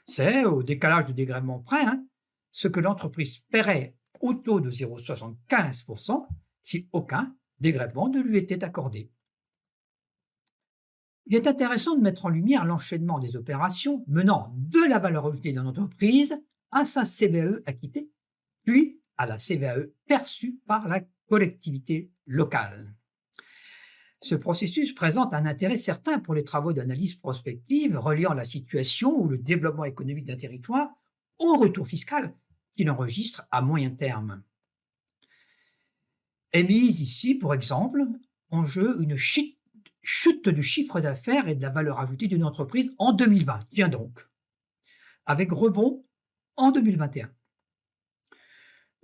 C'est, au décalage de dégrèvement près, ce que l'entreprise paierait au taux de 0,75% si aucun dégrèvement ne lui était accordé. Il est intéressant de mettre en lumière l'enchaînement des opérations menant de la valeur ajoutée d'une entreprise à sa CVAE acquittée, puis à la CVAE perçue par la collectivité locale. Ce processus présente un intérêt certain pour les travaux d'analyse prospective reliant la situation ou le développement économique d'un territoire au retour fiscal qu'il enregistre à moyen terme. Est mise ici, pour exemple, en jeu une chute du chiffre d'affaires et de la valeur ajoutée d'une entreprise en 2020, tiens donc, avec rebond en 2021.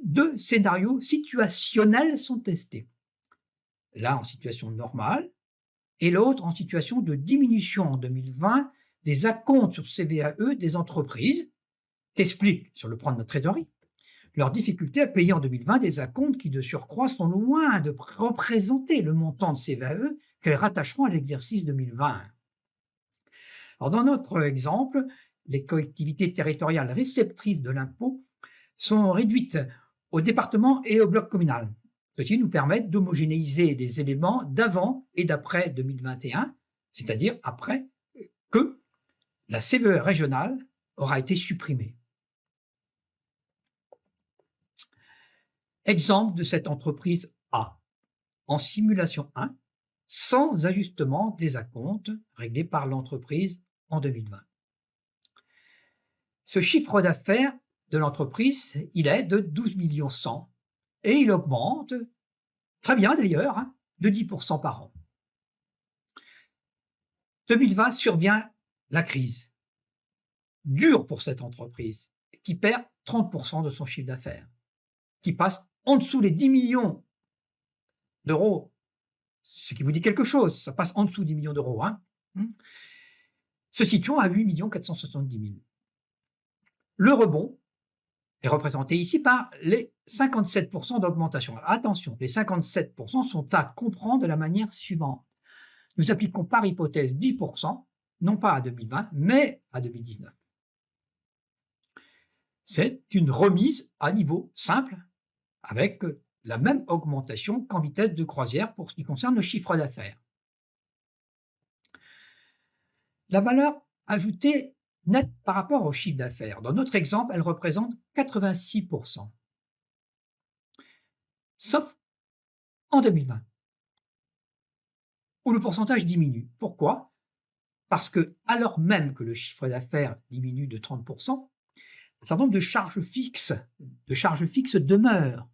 Deux scénarios situationnels sont testés. L'un en situation normale et l'autre en situation de diminution en 2020 des acomptes sur CVAE des entreprises, qu'explique sur le plan de notre trésorerie leur difficulté à payer en 2020 des acomptes qui, de surcroît, sont loin de représenter le montant de CVAE qu'elles rattacheront à l'exercice 2020. Alors, dans notre exemple, les collectivités territoriales réceptrices de l'impôt sont réduites au département et au bloc communal. Ceci nous permet d'homogénéiser les éléments d'avant et d'après 2021, c'est-à-dire après que la CVAE régionale aura été supprimée. Exemple de cette entreprise A, en simulation 1, sans ajustement des acomptes réglés par l'entreprise en 2020. Ce chiffre d'affaires de l'entreprise, il est de 12 millions 100 et il augmente, très bien d'ailleurs, de 10% par an. 2020 survient la crise, dure pour cette entreprise, qui perd 30% de son chiffre d'affaires, qui passe en dessous des 10 millions d'euros, ce qui vous dit quelque chose, ça passe en dessous des 10 millions d'euros, se situant à 8 470 000. Le rebond est représenté ici par les 57% d'augmentation. Attention, les 57% sont à comprendre de la manière suivante. Nous appliquons par hypothèse 10%, non pas à 2020, mais à 2019. C'est une remise à niveau simple, avec la même augmentation qu'en vitesse de croisière pour ce qui concerne le chiffre d'affaires. La valeur ajoutée nette par rapport au chiffre d'affaires, dans notre exemple, elle représente 86%. Sauf en 2020, où le pourcentage diminue. Pourquoi? Parce que, alors même que le chiffre d'affaires diminue de 30%, un certain nombre de charges fixes demeurent.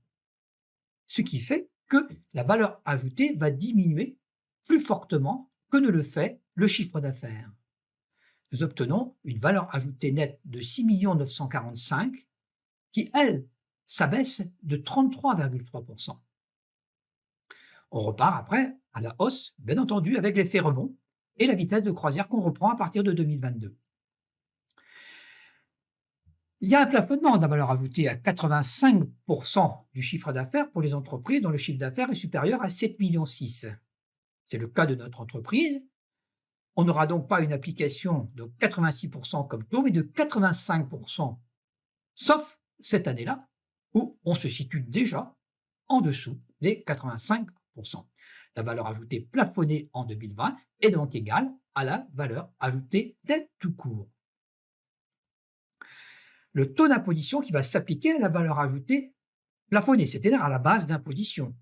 Ce qui fait que la valeur ajoutée va diminuer plus fortement que ne le fait le chiffre d'affaires. Nous obtenons une valeur ajoutée nette de 6 945 000 qui, elle, s'abaisse de 33,3%. On repart après à la hausse, bien entendu, avec l'effet rebond et la vitesse de croisière qu'on reprend à partir de 2022. Il y a un plafonnement de la valeur ajoutée à 85% du chiffre d'affaires pour les entreprises dont le chiffre d'affaires est supérieur à 7,6 millions. C'est le cas de notre entreprise. On n'aura donc pas une application de 86% comme taux, mais de 85%, sauf cette année-là, où on se situe déjà en dessous des 85%. La valeur ajoutée plafonnée en 2020 est donc égale à la valeur ajoutée nette tout court. Le taux d'imposition qui va s'appliquer à la valeur ajoutée plafonnée, c'est-à-dire à la base d'imposition.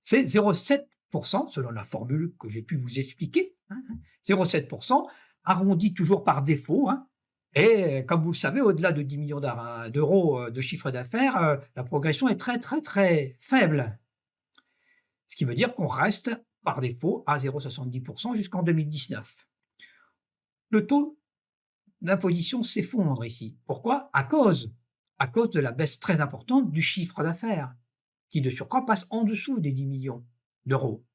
C'est 0,7% selon la formule que j'ai pu vous expliquer, 0,7%, arrondi toujours par défaut, et comme vous le savez, au-delà de 10 millions d'euros de chiffre d'affaires, la progression est très très très faible. Ce qui veut dire qu'on reste par défaut à 0,70% jusqu'en 2019. Le taux d'imposition s'effondre ici. Pourquoi? À cause de la baisse très importante du chiffre d'affaires, qui de surcroît passe en dessous des 10 millions d'euros.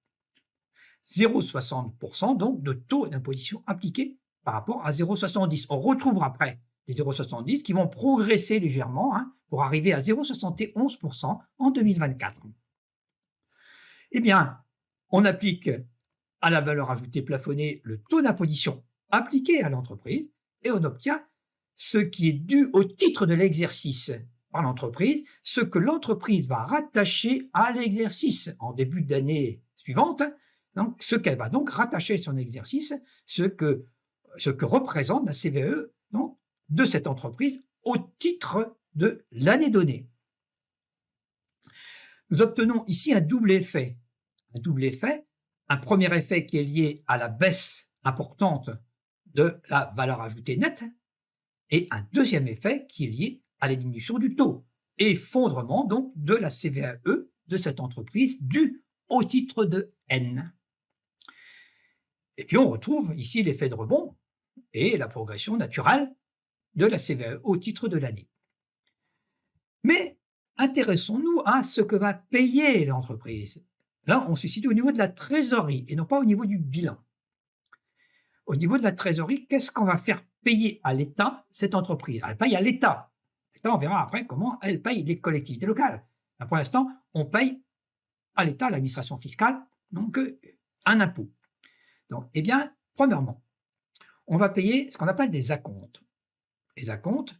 0,60% donc de taux d'imposition appliqué par rapport à 0,70. On retrouvera après les 0,70 qui vont progresser légèrement pour arriver à 0,71% en 2024. Eh bien, on applique à la valeur ajoutée plafonnée le taux d'imposition appliqué à l'entreprise et on obtient ce qui est dû au titre de l'exercice par l'entreprise, ce que l'entreprise va rattacher à l'exercice en début d'année suivante, donc ce qu'elle va donc rattacher à son exercice, ce que représente la CVAE donc, de cette entreprise au titre de l'année donnée. nous obtenons ici un double effet. Un double effet, un premier effet qui est lié à la baisse importante de la valeur ajoutée nette et un deuxième effet qui est lié à la diminution du taux. Effondrement donc de la CVAE de cette entreprise due au titre de N. Et puis on retrouve ici l'effet de rebond et la progression naturelle de la CVAE au titre de l'année. Mais intéressons-nous à ce que va payer l'entreprise. Là, on se situe au niveau de la trésorerie et non pas au niveau du bilan. Au niveau de la trésorerie, qu'est-ce qu'on va faire payer à l'État cette entreprise? Elle paye à l'État. L'État, on verra après comment elle paye les collectivités locales. Là, pour l'instant, on paye à l'État, l'administration fiscale, donc un impôt. Donc, eh bien, premièrement, on va payer ce qu'on appelle des acomptes. Les acomptes,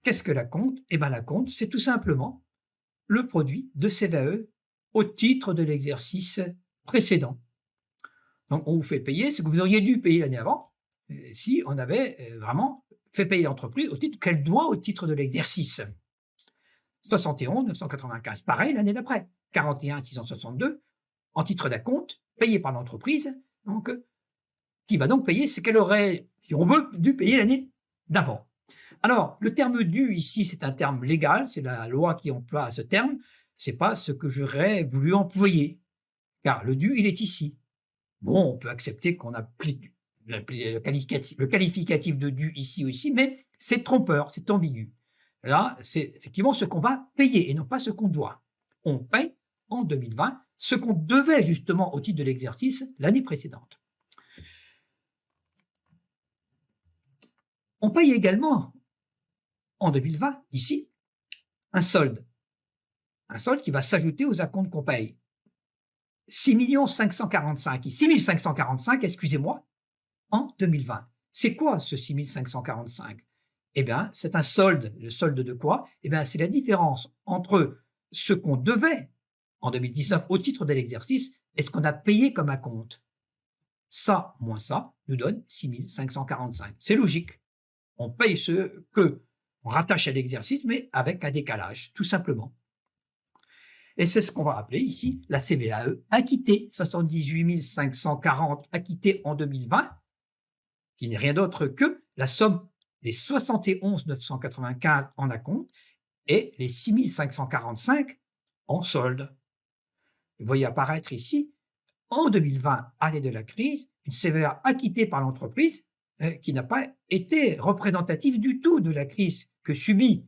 qu'est-ce que l'acompte? Eh bien, l'acompte, c'est tout simplement le produit de CVAE au titre de l'exercice précédent. Donc, on vous fait payer ce que vous auriez dû payer l'année avant si on avait vraiment fait payer l'entreprise au titre qu'elle doit au titre de l'exercice. 71 995, pareil l'année d'après. 41 662 en titre d'acompte payé par l'entreprise, donc qui va donc payer ce qu'elle aurait, si on veut, dû payer l'année d'avant. Alors, le terme dû ici, c'est un terme légal, c'est la loi qui emploie ce terme, c'est pas ce que j'aurais voulu employer, car le dû, il est ici. Bon, on peut accepter qu'on applique le qualificatif de dû ici ou ici, mais c'est trompeur, c'est ambigu. Là, c'est effectivement ce qu'on va payer et non pas ce qu'on doit. On paye en 2020 ce qu'on devait justement au titre de l'exercice l'année précédente. On paye également en 2020, ici, un solde qui va s'ajouter aux acomptes qu'on paye. 6 545, 6 545, excusez-moi, en 2020. C'est quoi ce 6 545? Eh bien, c'est un solde. Le solde de quoi? Eh bien, c'est la différence entre ce qu'on devait en 2019 au titre de l'exercice et ce qu'on a payé comme acompte. Ça moins ça nous donne 6 545. C'est logique. On paye ce que on rattache à l'exercice, mais avec un décalage, tout simplement. Et c'est ce qu'on va appeler ici la CVAE acquittée, 78 540 acquittée en 2020, qui n'est rien d'autre que la somme des 71 995 en acompte et les 6 545 en solde. Vous voyez apparaître ici, en 2020, année de la crise, une CVAE acquittée par l'entreprise qui n'a pas été représentative du tout de la crise que subit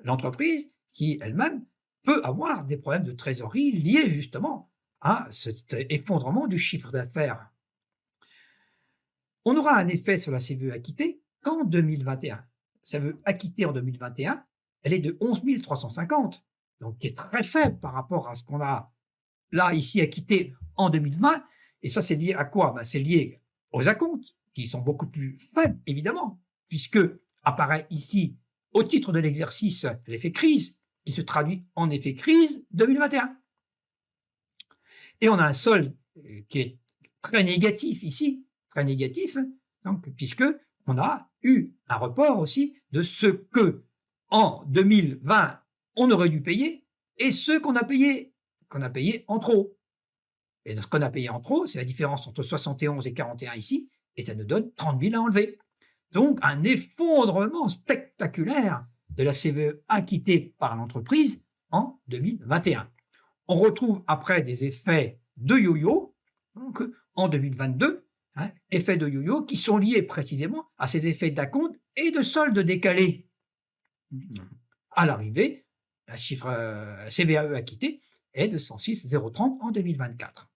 l'entreprise, qui elle-même peut avoir des problèmes de trésorerie liés justement à cet effondrement du chiffre d'affaires. On aura un effet sur la CVAE acquittée qu'en 2021. Ça veut acquitter en 2021, elle est de 11 350, donc qui est très faible par rapport à ce qu'on a là ici acquitté en 2020. Et ça, c'est lié à quoi? Ben, c'est lié aux acomptes, qui sont beaucoup plus faibles, évidemment, puisque apparaît ici, au titre de l'exercice, l'effet crise, qui se traduit en effet crise 2021. Et on a un solde qui est très négatif ici, très négatif, donc, puisque on a eu un report aussi de ce que en 2020 on aurait dû payer et ce qu'on a payé en trop. Et ce qu'on a payé en trop, c'est la différence entre 71 et 41 ici, et ça nous donne 30 000 à enlever. Donc un effondrement spectaculaire de la CVAE acquittée par l'entreprise en 2021. On retrouve après des effets de yo-yo, donc en 2022, effets de yo-yo qui sont liés précisément à ces effets d'acompte et de solde décalé. À l'arrivée, la chiffre CVAE acquittée est de 106 030 en 2024.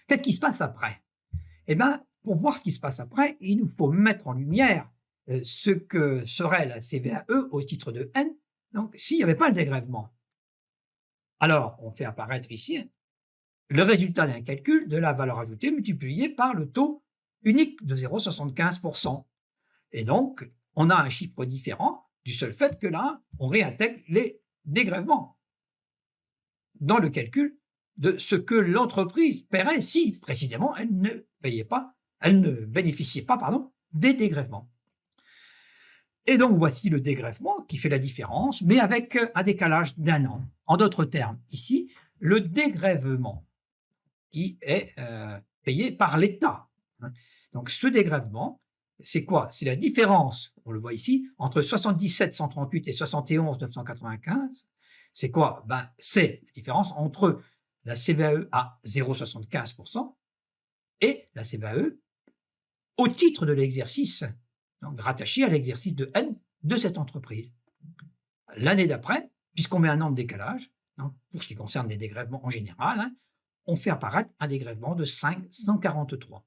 Qu'est-ce qui se passe après? Eh bien, pour voir ce qui se passe après, il nous faut mettre en lumière ce que serait la CVAE au titre de N, donc s'il n'y avait pas le dégrèvement. Alors, on fait apparaître ici le résultat d'un calcul de la valeur ajoutée multiplié par le taux unique de 0,75%. Et donc, on a un chiffre différent du seul fait que là, on réintègre les dégrèvements dans le calcul de ce que l'entreprise paierait si, précisément, elle ne bénéficiait pas, des dégrèvements. Et donc, voici le dégrèvement qui fait la différence, mais avec un décalage d'1 an. En d'autres termes, ici, le dégrèvement qui est payé par l'État. Donc, ce dégrèvement, c'est quoi? C'est la différence, on le voit ici, entre 77 138 et 71 995. C'est quoi? Ben, c'est la différence entre la CVAE à 0,75% et la CVAE au titre de l'exercice, donc rattaché à l'exercice de N de cette entreprise. L'année d'après, puisqu'on met un an de décalage, pour ce qui concerne les dégrèvements en général, on fait apparaître un dégrèvement de 543.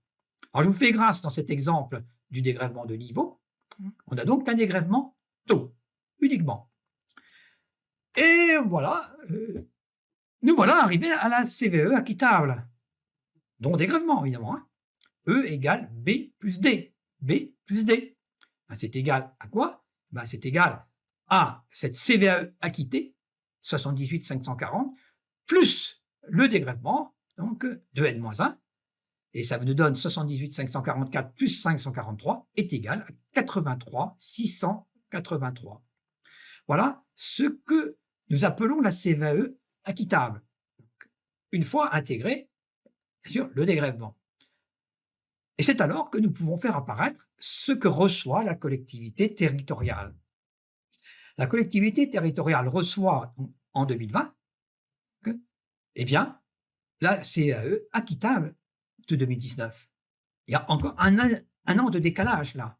Alors, je vous fais grâce dans cet exemple du dégrèvement de niveau. On a donc un dégrèvement taux, uniquement. Et voilà, nous voilà arrivés à la CVE acquittable, dont dégrèvement, évidemment. E égale B plus D. B plus D. C'est égal à quoi? C'est égal à cette CVAE acquittée, 78 540, plus le dégrèvement, donc de N-1, et ça nous donne 78 544 plus 543 est égal à 83 683. Voilà ce que nous appelons la CVAE acquittable. Donc, une fois intégré, bien sûr, le dégrèvement. Et c'est alors que nous pouvons faire apparaître ce que reçoit la collectivité territoriale. La collectivité territoriale reçoit en 2020, eh bien, la CVAE acquittable de 2019. Il y a encore un an de décalage là.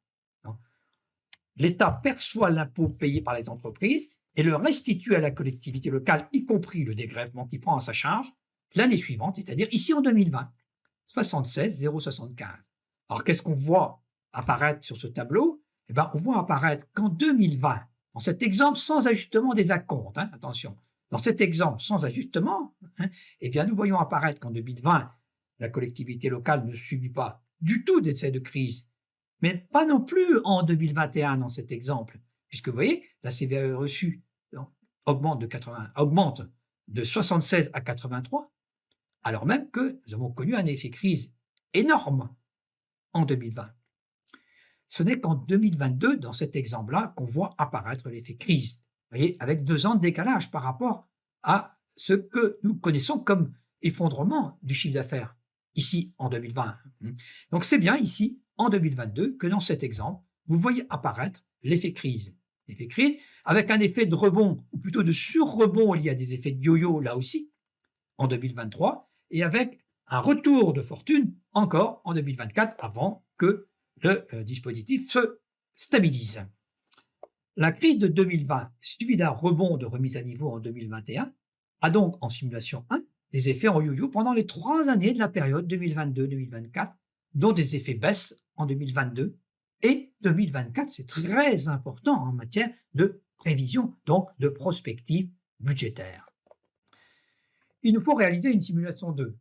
L'État perçoit l'impôt payé par les entreprises et le restitue à la collectivité locale, y compris le dégrèvement qu'il prend à sa charge, l'année suivante, c'est-à-dire ici en 2020, 76 075. Alors qu'est-ce qu'on voit apparaître sur ce tableau? Eh bien, on voit apparaître qu'en 2020, dans cet exemple sans ajustement des acomptes, attention, dans cet exemple sans ajustement, eh bien, nous voyons apparaître qu'en 2020, la collectivité locale ne subit pas du tout d'effet de crise, mais pas non plus en 2021 dans cet exemple, puisque vous voyez, la CVAE reçue augmente de 76 à 83, alors même que nous avons connu un effet crise énorme en 2020. Ce n'est qu'en 2022, dans cet exemple-là, qu'on voit apparaître l'effet crise. Vous voyez, avec 2 ans de décalage par rapport à ce que nous connaissons comme effondrement du chiffre d'affaires, ici en 2020. Donc c'est bien ici, en 2022, que dans cet exemple, vous voyez apparaître l'effet crise. L'effet crise avec un effet de rebond, ou plutôt de sur-rebond lié à des effets de yo-yo là aussi, en 2023, et avec un retour de fortune encore en 2024 avant que le dispositif se stabilise. La crise de 2020, suivie d'un rebond de remise à niveau en 2021, a donc en simulation 1 des effets en yo-yo pendant les 3 années de la période 2022-2024, dont des effets baisse en 2022 et 2024. C'est très important en matière de prévision, donc de prospective budgétaire. Il nous faut réaliser une simulation 2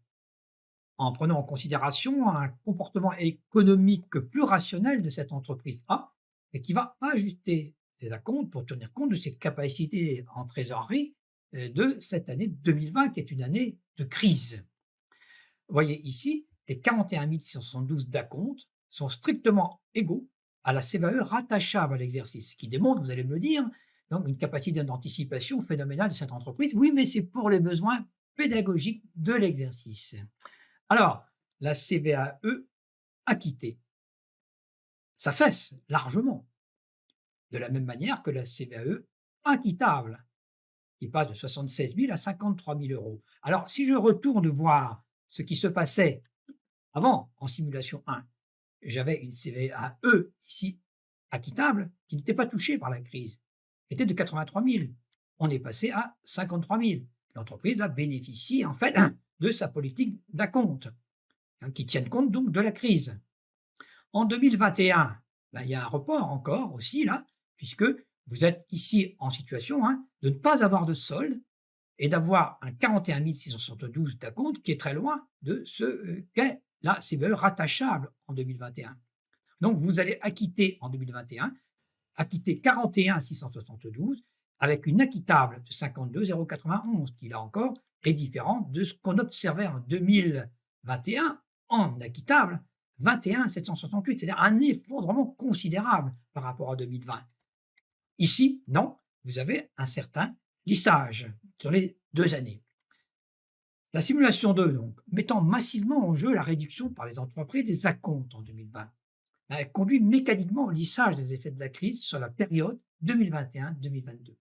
en prenant en considération un comportement économique plus rationnel de cette entreprise A et qui va ajuster ses acomptes pour tenir compte de ses capacités en trésorerie de cette année 2020 qui est une année de crise. Vous voyez ici, les 41 672 d'acomptes sont strictement égaux à la CVAE rattachable à l'exercice, ce qui démontre, vous allez me le dire, donc une capacité d'anticipation phénoménale de cette entreprise. Oui, mais c'est pour les besoins pédagogiques de l'exercice. Alors, la CVAE acquittée, ça fesse largement, de la même manière que la CVAE acquittable, qui passe de 76 000 à 53 000 euros. Alors, si je retourne voir ce qui se passait avant, en simulation 1, j'avais une CVAE ici acquittable qui n'était pas touchée par la crise, qui était de 83 000. On est passé à 53 000. L'entreprise va bénéficier en fait de sa politique d'acompte, qui tienne compte donc de la crise. En 2021, il y a un report encore aussi là, puisque vous êtes ici en situation de ne pas avoir de solde et d'avoir un 41 672 d'acompte qui est très loin de ce qu'est la CVAE rattachable en 2021. Donc vous allez acquitter en 2021, acquitter 41 672 avec une acquittable de 52 091 qui là encore est différente de ce qu'on observait en 2021 en acquittable 21 768, c'est-à-dire un effondrement considérable par rapport à 2020. Ici, non, vous avez un certain lissage sur les 2 années. La simulation 2, donc, mettant massivement en jeu la réduction par les entreprises des acomptes en 2020, elle conduit mécaniquement au lissage des effets de la crise sur la période 2021-2022,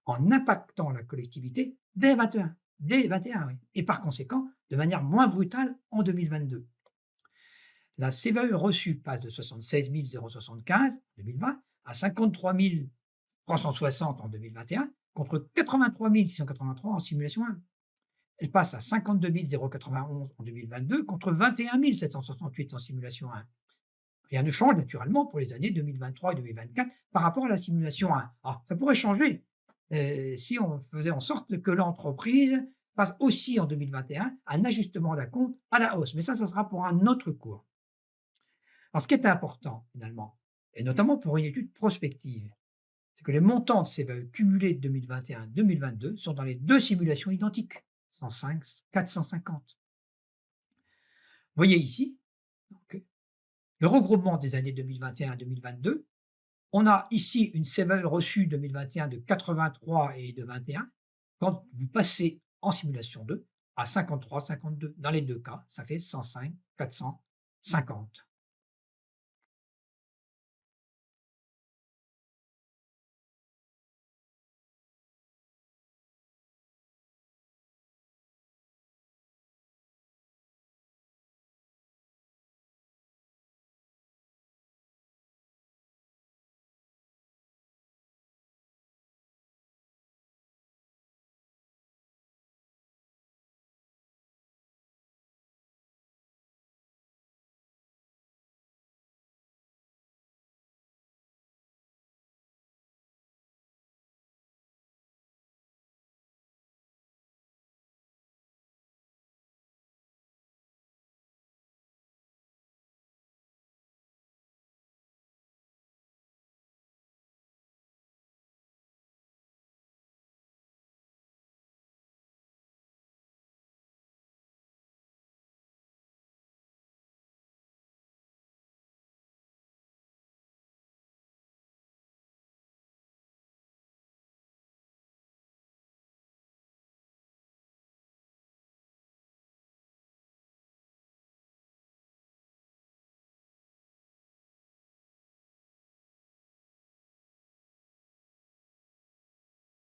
en impactant la collectivité dès 21, oui, et par conséquent de manière moins brutale en 2022. La CVAE reçue passe de 76 075 en 2020 à 53 360 en 2021 contre 83 683 en simulation 1. Elle passe à 52 091 en 2022 contre 21 768 en simulation 1. Rien ne change naturellement pour les années 2023 et 2024 par rapport à la simulation 1. Alors, ça pourrait changer si on faisait en sorte que l'entreprise fasse aussi en 2021 un ajustement d'acompte à la hausse. Mais ça sera pour un autre cours. Alors, ce qui est important, finalement, et notamment pour une étude prospective, c'est que les montants de CVAE cumulés de 2021-2022 sont dans les deux simulations identiques, 105, 450. Vous voyez ici donc, le regroupement des années 2021-2022. On a ici une CVAE reçue 2021 de 83 et de 21. Quand vous passez en simulation 2 à 53, 52, dans les deux cas, ça fait 105, 450.